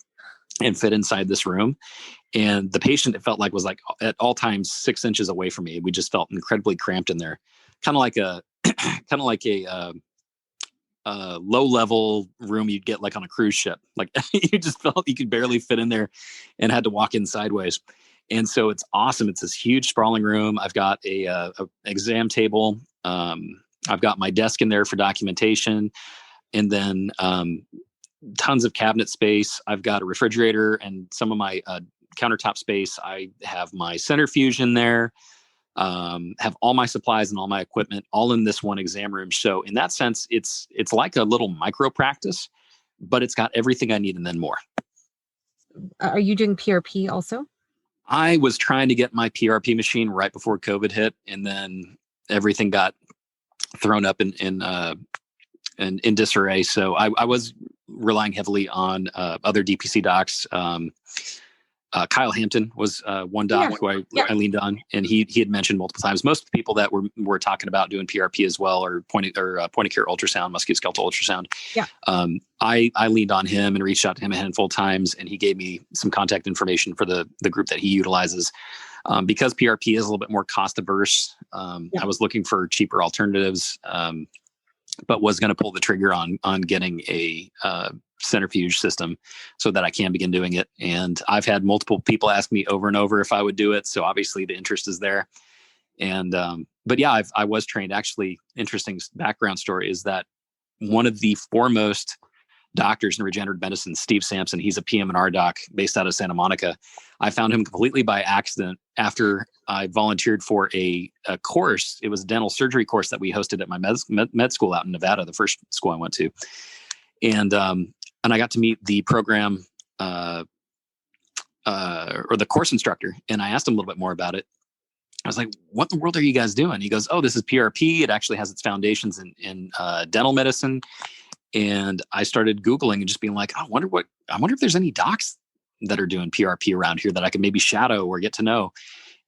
and fit inside this room. And the patient, it felt like, was like at all times 6 inches away from me. We just felt incredibly cramped in there. Kind of like a low-level room you'd get like on a cruise ship. Like you just felt you could barely fit in there and had to walk in sideways. And so it's awesome. It's this huge sprawling room. I've got a exam table. I've got my desk in there for documentation, and then tons of cabinet space. I've got a refrigerator and some of my countertop space. I have my centrifuge in there. Have all my supplies and all my equipment all in this one exam room. So in that sense, it's like a little micro practice, but it's got everything I need and then more. Are you doing PRP also? I was trying to get my PRP machine right before COVID hit, and then everything got thrown up in disarray. So I was relying heavily on other DPC docs. Kyle Hampton was one doc who I leaned on, and he had mentioned multiple times. Most of the people that were talking about doing PRP as well, or point of care ultrasound, musculoskeletal ultrasound. Yeah. I leaned on him and reached out to him a handful of times, and he gave me some contact information for the group that he utilizes. Because PRP is a little bit more cost averse, I was looking for cheaper alternatives, but was going to pull the trigger on getting a centrifuge system so that I can begin doing it. And I've had multiple people ask me over and over if I would do it. So obviously the interest is there. And, but yeah, I was trained. Actually, interesting background story is that one of the foremost doctors in regenerative medicine, Steve Sampson. He's a PM&R doc based out of Santa Monica. I found him completely by accident after I volunteered for a course. It was a dental surgery course that we hosted at my med school out in Nevada, the first school I went to. And I got to meet the program or the course instructor. And I asked him a little bit more about it. I was like, what in the world are you guys doing? He goes, oh, this is PRP. It actually has its foundations in dental medicine. And I started Googling and just being like, I wonder if there's any docs that are doing PRP around here that I could maybe shadow or get to know.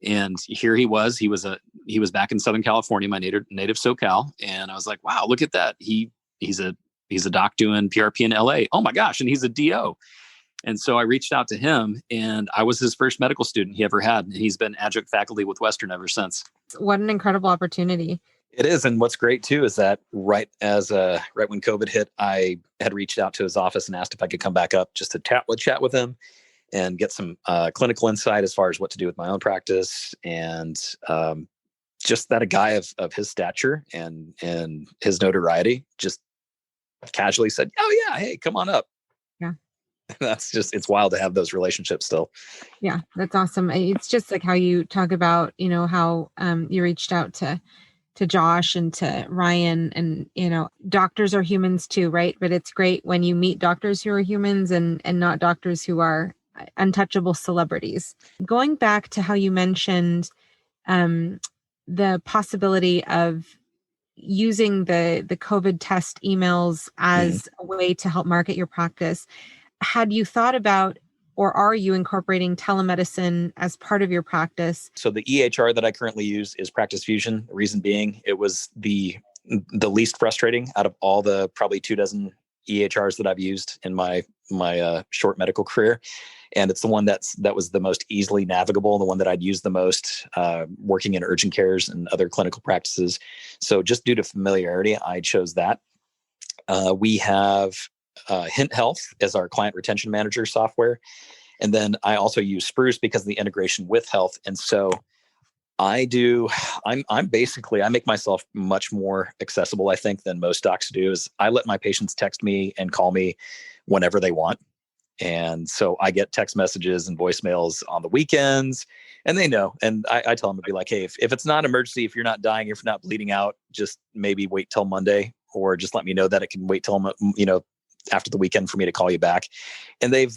And here he was. He was back in Southern California, my native SoCal. And I was like, wow, look at that. He's a doc doing PRP in LA. Oh my gosh. And he's a DO. And so I reached out to him, and I was his first medical student he ever had. And he's been adjunct faculty with Western ever since. What an incredible opportunity. It is. And what's great too is that right when COVID hit, I had reached out to his office and asked if I could come back up just to chat with him and get some clinical insight as far as what to do with my own practice. And just that a guy of his stature and his notoriety just casually said, oh yeah, hey, come on up. Yeah. It's wild to have those relationships still. Yeah, that's awesome. It's just like how you talk about, how you reached out to Josh and to Ryan, and, doctors are humans too, right? But it's great when you meet doctors who are humans and not doctors who are untouchable celebrities. Going back to how you mentioned the possibility of using the COVID test emails as a way to help market your practice. Had you thought about, or are you incorporating telemedicine as part of your practice? So the EHR that I currently use is Practice Fusion. The reason being, it was the least frustrating out of all the probably 24 EHRs that I've used in my short medical career. And it's the one that was the most easily navigable, the one that I'd used the most working in urgent cares and other clinical practices. So just due to familiarity, I chose that. We have Hint Health as our client retention manager software. And then I also use Spruce because of the integration with Health. And so I make myself much more accessible, I think, than most docs do. Is I let my patients text me and call me whenever they want. And so I get text messages and voicemails on the weekends, and they know. And I tell them to be like, hey, if it's not an emergency, if you're not dying, if you're not bleeding out, just maybe wait till Monday, or just let me know that it can wait till, after the weekend for me to call you back. And they've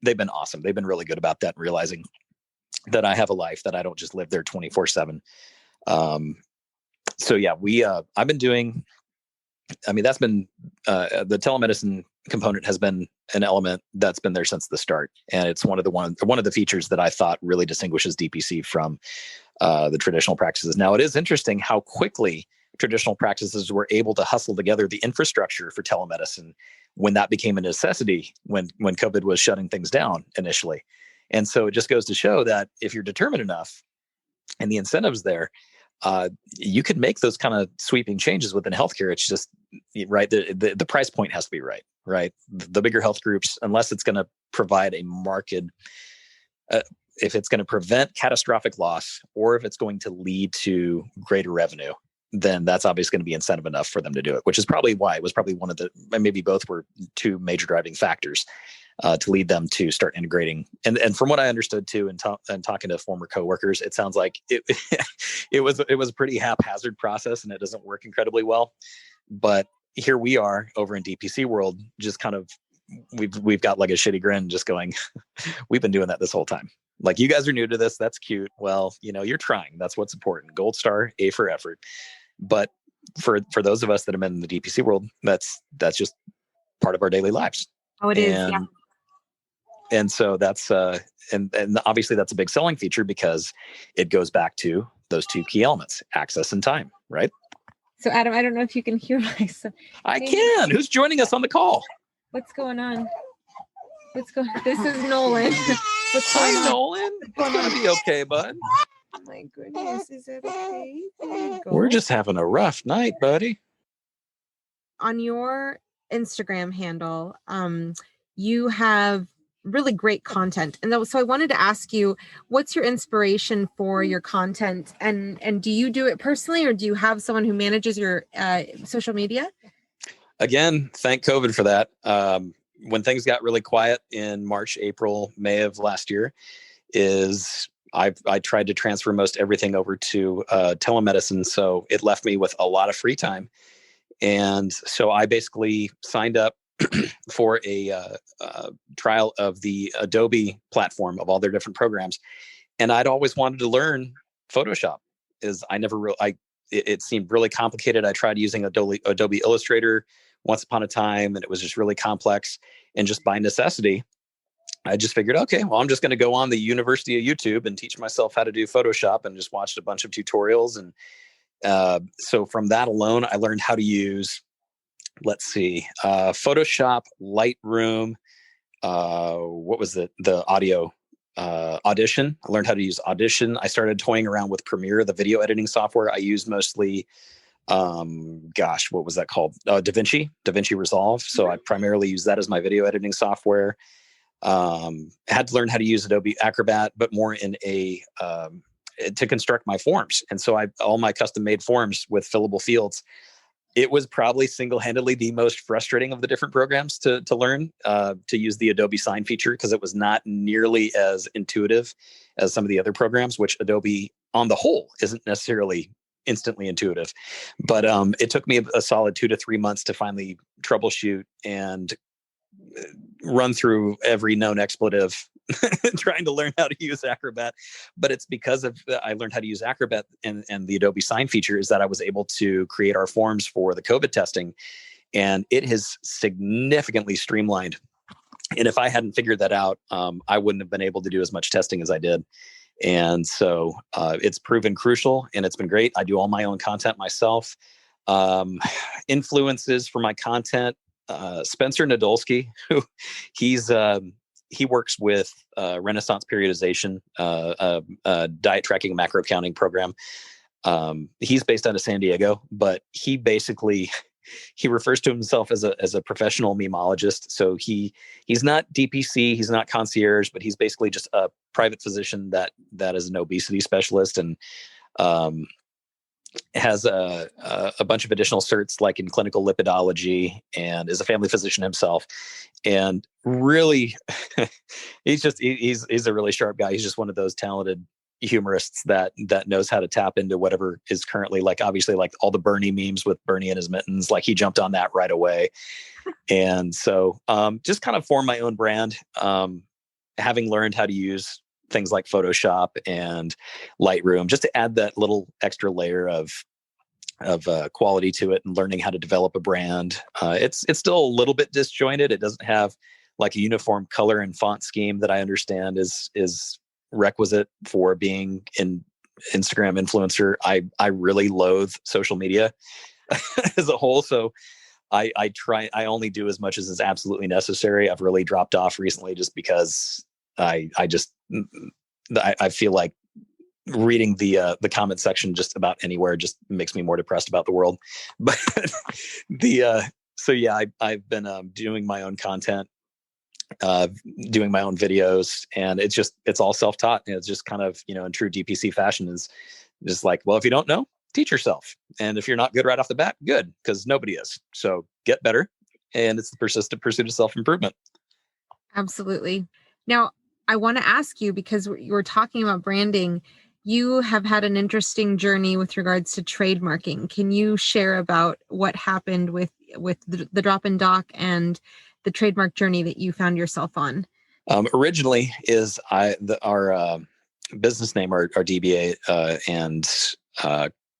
been awesome. They've been really good about that, and realizing that I have a life, that I don't just live there 24/7. So yeah, I've been doing, that's been, the telemedicine component has been an element that's been there since the start. And it's one of the features that I thought really distinguishes DPC from the traditional practices. Now, it is interesting how quickly traditional practices were able to hustle together the infrastructure for telemedicine when that became a necessity, when COVID was shutting things down initially. And so it just goes to show that if you're determined enough and the incentives there, you could make those kind of sweeping changes within healthcare. It's just right. The price point has to be right. The bigger health groups, unless it's going to provide a marked, if it's going to prevent catastrophic loss, or if it's going to lead to greater revenue, then that's obviously going to be incentive enough for them to do it, which is probably why it was probably one of the, maybe both were two major driving factors to lead them to start integrating. And from what I understood too, and talking to former coworkers, it sounds like it was a pretty haphazard process, and it doesn't work incredibly well. But here we are over in DPC world, just kind of, we've got like a shitty grin, just going, we've been doing that this whole time. Like, you guys are new to this. That's cute. Well, you're trying. That's what's important. Gold star, A for effort. But for those of us that have been in the DPC world, that's just part of our daily lives. Oh, it is. Yeah. And so that's and obviously that's a big selling feature, because it goes back to those two key elements, access and time, right? So Adam, I don't know if you can hear my son. I can. Who's joining us on the call? What's going on? This is Nolan. Hi, Nolan. It's gonna be okay, bud. Oh my goodness, is that okay? There you go. We're just having a rough night, buddy. On your Instagram handle, you have really great content. And so I wanted to ask you, what's your inspiration for your content? And do you do it personally, or do you have someone who manages your social media? Again, thank COVID for that. When things got really quiet in March, April, May of last year, I tried to transfer most everything over to telemedicine. So it left me with a lot of free time. And so I basically signed up for a trial of the Adobe platform of all their different programs. And I'd always wanted to learn Photoshop. It seemed really complicated. I tried using Adobe Illustrator once upon a time, and it was just really complex. And just by necessity, I just figured, okay, well, I'm just going to go on the University of YouTube and teach myself how to do Photoshop, and just watched a bunch of tutorials. And so from that alone, I learned how to use, Photoshop, Lightroom. What was it? The audio Audition. I learned how to use Audition. I started toying around with Premiere, the video editing software. I use mostly, what was that called? DaVinci Resolve. So I primarily use that as my video editing software. Had to learn how to use Adobe Acrobat, but more in to construct my forms. And so all my custom made forms with fillable fields. It was probably single-handedly the most frustrating of the different programs to learn, to use the Adobe Sign feature, because it was not nearly as intuitive as some of the other programs, which Adobe on the whole isn't necessarily instantly intuitive. But it took me a solid 2 to 3 months to finally troubleshoot and run through every known expletive trying to learn how to use Acrobat. But it's because I learned how to use Acrobat and the Adobe Sign feature, is that I was able to create our forms for the COVID testing. And it has significantly streamlined. And if I hadn't figured that out, I wouldn't have been able to do as much testing as I did. And so it's proven crucial, and it's been great. I do all my own content myself. Influences for my content, Spencer Nadolski, who he works with Renaissance Periodization, diet tracking macro counting program. He's based out of San Diego, but he refers to himself as a professional memologist. So he's not DPC, he's not concierge, but he's basically just a private physician that is an obesity specialist, and has a bunch of additional certs, like in clinical lipidology, and is a family physician himself. And really, he's a really sharp guy. He's just one of those talented humorists that knows how to tap into whatever is currently, like, obviously, like all the Bernie memes with Bernie and his mittens, like he jumped on that right away. And so just kind of formed my own brand, having learned how to use things like Photoshop and Lightroom, just to add that little extra layer of quality to it, and learning how to develop a brand. It's still a little bit disjointed. It doesn't have like a uniform color and font scheme that I understand is requisite for being an Instagram influencer. I really loathe social media as a whole. So I only do as much as is absolutely necessary. I've really dropped off recently just because I feel like reading the comment section just about anywhere just makes me more depressed about the world. But I've been doing my own content, doing my own videos, and it's all self-taught. And it's just kind of, in true DPC fashion, is just like, well, if you don't know, teach yourself. And if you're not good right off the bat, good, because nobody is. So get better. And it's the persistent pursuit of self-improvement. Absolutely. Now, I want to ask you, because you were talking about branding, you have had an interesting journey with regards to trademarking. Can you share about what happened with the Drop and Dock and the trademark journey that you found yourself on? Originally, our business name, our DBA, and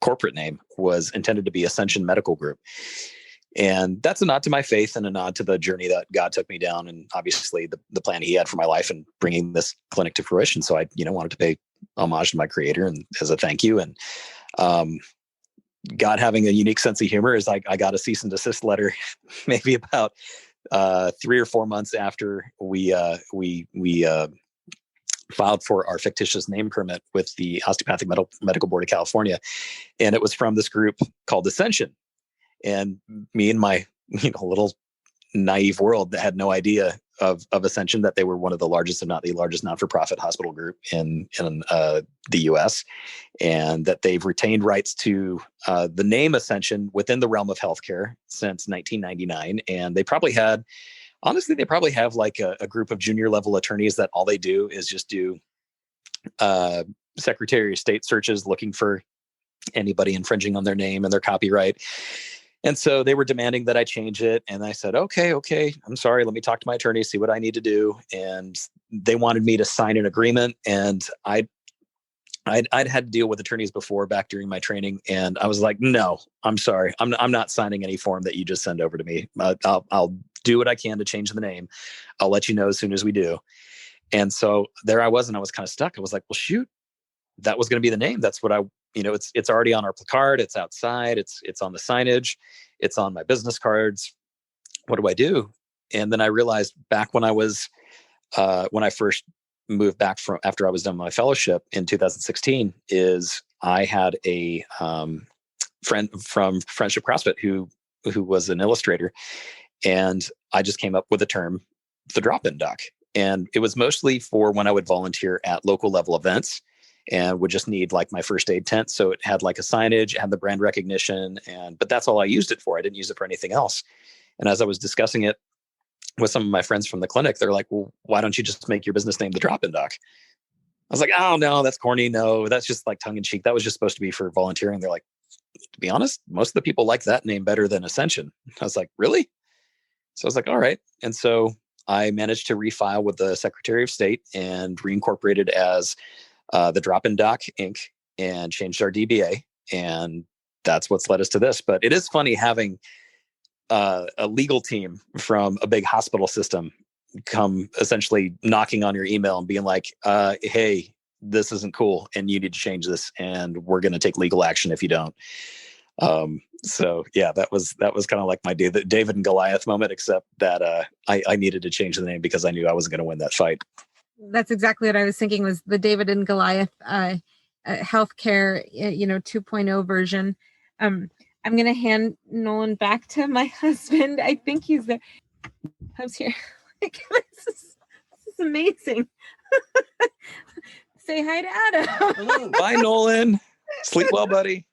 corporate name was intended to be Ascension Medical Group. And that's a nod to my faith and a nod to the journey that God took me down, and obviously the plan he had for my life and bringing this clinic to fruition. So I, wanted to pay homage to my creator and as a thank you. And God having a unique sense of humor, is I got a cease and desist letter maybe about 3 or 4 months after we filed for our fictitious name permit with the Osteopathic Medical Board of California. And it was from this group called Ascension. And me and my little naive world that had no idea of Ascension that they were one of the largest, if not the largest, not-for-profit hospital group in the U.S., and that they've retained rights to the name Ascension within the realm of healthcare since 1999. And they probably have like a group of junior level attorneys that all they do is just do Secretary of State searches looking for anybody infringing on their name and their copyright. And so they were demanding that I change it. And I said, okay, I'm sorry. Let me talk to my attorney, see what I need to do. And they wanted me to sign an agreement. And I'd had to deal with attorneys before back during my training. And I was like, no, I'm sorry. I'm not signing any form that you just send over to me. I'll do what I can to change the name. I'll let you know as soon as we do. And so there I was, and I was kind of stuck. I was like, well, shoot, that was going to be the name. That's what it's already on our placard. It's outside. It's on the signage. It's on my business cards. What do I do? And then I realized back when I first moved back from after I was done my fellowship in 2016, is I had a friend from Friendship CrossFit who was an illustrator, and I just came up with the term, the drop-in doc. And it was mostly for when I would volunteer at local level events and would just need like my first aid tent. So it had like a signage, it had the brand recognition, but that's all I used it for. I didn't use it for anything else. And as I was discussing it with some of my friends from the clinic, they're like, well, why don't you just make your business name the Drop-In Doc? I was like, oh no, that's corny. No, that's just like tongue in cheek. That was just supposed to be for volunteering. They're like, to be honest, most of the people like that name better than Ascension. I was like, really? So I was like, all right. And so I managed to refile with the Secretary of State and reincorporated as the Drop-In Doc Inc. and changed our DBA. And that's what's led us to this. But it is funny having a legal team from a big hospital system come essentially knocking on your email and being like, hey, this isn't cool and you need to change this and we're going to take legal action if you don't. So yeah, that was kind of like my David and Goliath moment, except that I needed to change the name because I knew I wasn't going to win that fight. That's exactly what I was thinking, was the David and Goliath healthcare, 2.0 version. I'm going to hand Nolan back to my husband. I think he's there. Hub's here. This is amazing. Say hi to Adam. Bye, Nolan. Sleep well, buddy.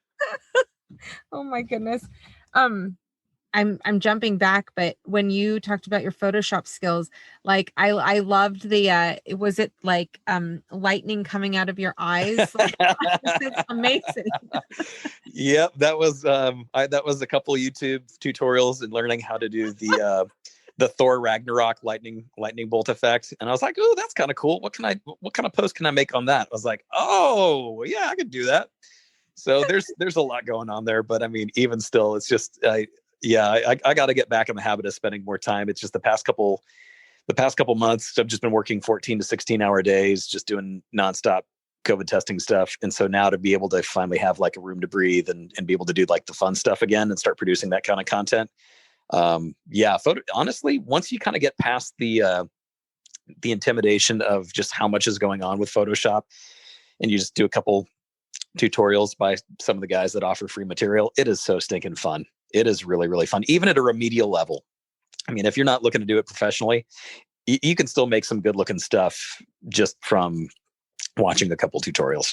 Oh my goodness. I'm jumping back, but when you talked about your Photoshop skills, like I loved the was it like lightning coming out of your eyes? Like, it's amazing. Yep, that was that was a couple of YouTube tutorials and learning how to do the Thor Ragnarok lightning bolt effect. And I was like, oh, that's kind of cool. What kind of post can I make on that? I was like, oh yeah, I could do that. So there's a lot going on there, but I mean, even still, it's just I got to get back in the habit of spending more time. It's just the past couple months, I've just been working 14 to 16 hour days, just doing nonstop COVID testing stuff. And so now to be able to finally have like a room to breathe and be able to do like the fun stuff again and start producing that kind of content. Honestly, once you kind of get past the intimidation of just how much is going on with Photoshop and you just do a couple tutorials by some of the guys that offer free material, it is so stinking fun. It is really, really fun, even at a remedial level. I mean, if you're not looking to do it professionally, you can still make some good looking stuff just from watching a couple tutorials.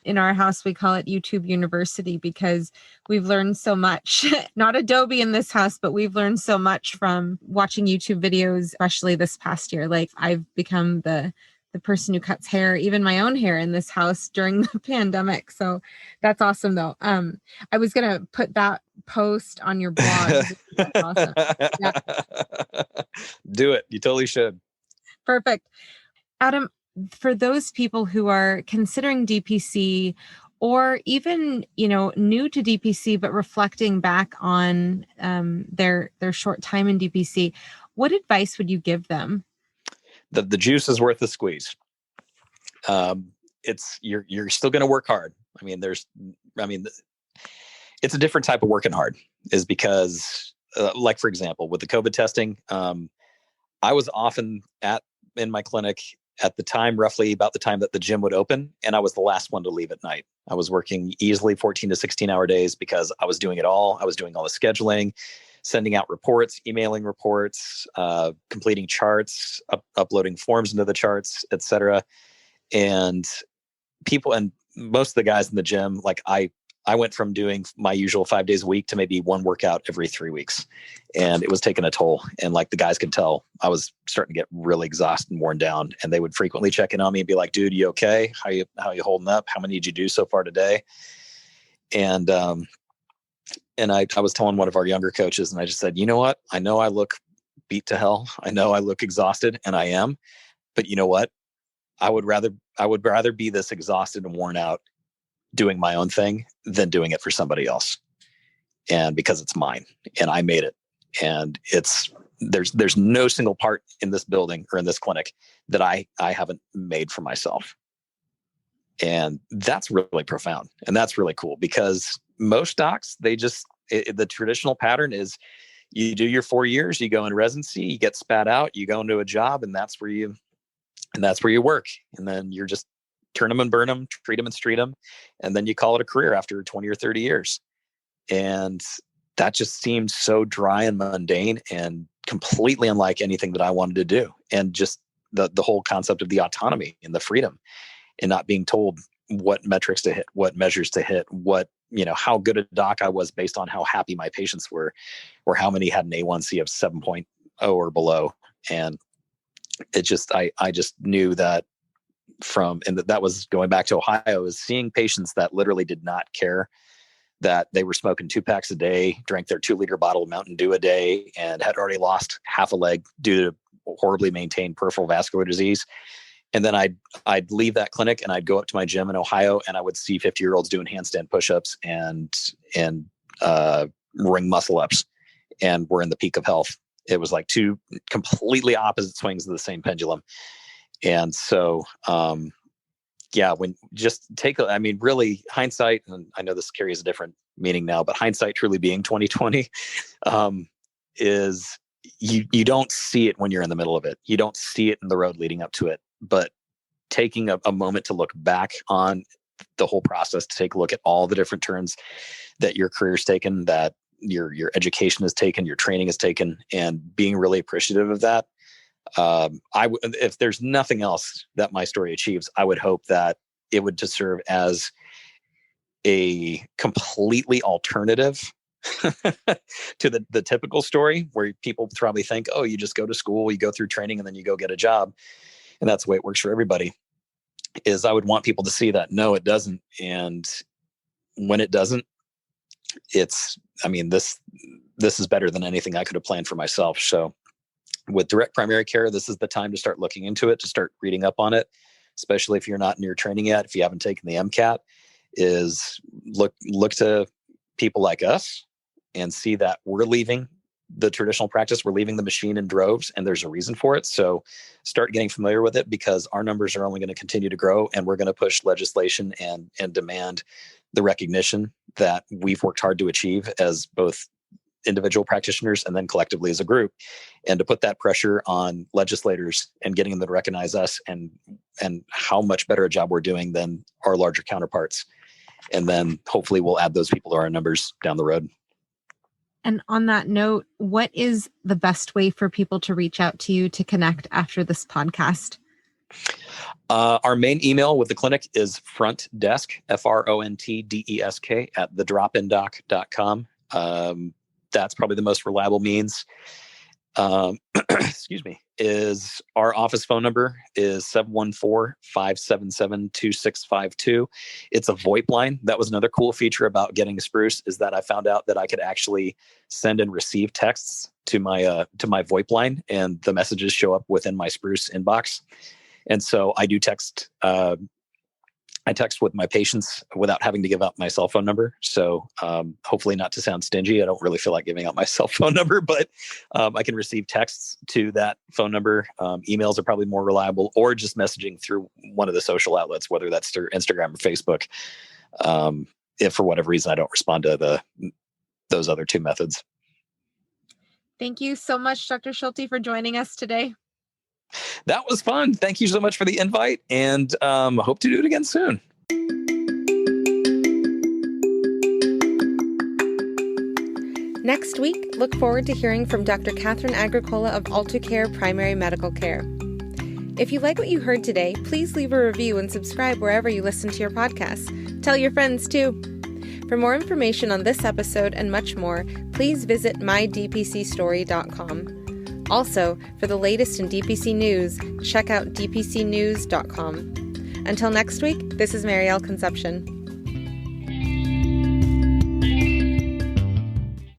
In our house, we call it YouTube University because we've learned so much, not Adobe in this house, but we've learned so much from watching YouTube videos, especially this past year. Like I've become the person who cuts hair, even my own hair in this house during the pandemic. So that's awesome though. I was going to put that post on your blog. That's awesome. Yeah. Do it. You totally should. Perfect. Adam, for those people who are considering DPC or even, new to DPC, but reflecting back on their short time in DPC, what advice would you give them? The juice is worth the squeeze. You're still going to work hard. It's a different type of working hard, is because like, for example, with the COVID testing, I was often in my clinic at the time, roughly about the time that the gym would open. And I was the last one to leave at night. I was working easily 14 to 16 hour days because I was doing it all. I was doing all the scheduling, sending out reports, emailing reports, completing charts, uploading forms into the charts, etc. And most of the guys in the gym, like I went from doing my usual 5 days a week to maybe one workout every 3 weeks. And it was taking a toll. And like the guys could tell, I was starting to get really exhausted and worn down. And they would frequently check in on me and be like, dude, you okay? How you holding up? How many did you do so far today? And I was telling one of our younger coaches, and I just said, you know what? I know I look beat to hell. I know I look exhausted, and I am. But you know what? I would rather be this exhausted and worn out doing my own thing than doing it for somebody else. And because it's mine and I made it, and there's no single part in this building or in this clinic that I haven't made for myself. And that's really profound. And that's really cool, because most docs, the traditional pattern is you do your 4 years, you go in residency, you get spat out, you go into a job, and that's where you work. And then you're just turn them and burn them, treat them and street them. And then you call it a career after 20 or 30 years. And that just seemed so dry and mundane and completely unlike anything that I wanted to do. And just the whole concept of the autonomy and the freedom, and not being told what metrics to hit, what measures to hit, how good a doc I was based on how happy my patients were, or how many had an A1C of 7.0 or below. And it just, I just knew that that was going back to Ohio, is seeing patients that literally did not care that they were smoking 2 packs a day, drank their 2-liter bottle of Mountain Dew a day, and had already lost half a leg due to horribly maintained peripheral vascular disease. And then I'd leave that clinic and I'd go up to my gym in Ohio, and I would see 50-year-olds doing handstand push-ups and ring muscle ups, and we're in the peak of health. It was like two completely opposite swings of the same pendulum. And so, really hindsight, and I know this carries a different meaning now, but hindsight truly being 2020, is you don't see it when you're in the middle of it. You don't see it in the road leading up to it, but taking a moment to look back on the whole process, to take a look at all the different turns that your career's taken, that your education has taken, your training has taken, and being really appreciative of that. If there's nothing else that my story achieves, I would hope that it would just serve as a completely alternative to the typical story, where people probably think, oh, you just go to school, you go through training, and then you go get a job, and that's the way it works for everybody. Is I would want people to see that no, it doesn't. And when it doesn't, this is better than anything I could have planned for myself. So with direct primary care, this is the time to start looking into it, to start reading up on it, especially if you're not in your training yet, if you haven't taken the MCAT, is look to people like us and see that we're leaving the traditional practice, we're leaving the machine in droves, and there's a reason for it. So start getting familiar with it, because our numbers are only going to continue to grow, and we're going to push legislation and demand the recognition that we've worked hard to achieve as both individual practitioners and then collectively as a group, and to put that pressure on legislators and getting them to recognize us and how much better a job we're doing than our larger counterparts. And then hopefully we'll add those people to our numbers down the road. And on that note, what is the best way for people to reach out to you to connect after this podcast? Our main email with the clinic is frontdesk, FRONTDESK, at thedropindoc.com. That's probably the most reliable means. Excuse me, is our office phone number is 714-577-2652. It's a VoIP line. That was another cool feature about getting a Spruce, is that I found out that I could actually send and receive texts to my VoIP line, and the messages show up within my Spruce inbox. And so I do text. I text with my patients without having to give out my cell phone number. So hopefully, not to sound stingy, I don't really feel like giving out my cell phone number, but I can receive texts to that phone number. Emails are probably more reliable, or just messaging through one of the social outlets, whether that's through Instagram or Facebook. If for whatever reason I don't respond to those other two methods. Thank you so much, Dr. Schulte, for joining us today. That was fun. Thank you so much for the invite, and hope to do it again soon. Next week, look forward to hearing from Dr. Catherine Agricola of AltoCare Primary Medical Care. If you like what you heard today, please leave a review and subscribe wherever you listen to your podcasts. Tell your friends too. For more information on this episode and much more, please visit mydpcstory.com. Also, for the latest in DPC news, check out dpcnews.com. Until next week, this is Marielle Concepcion.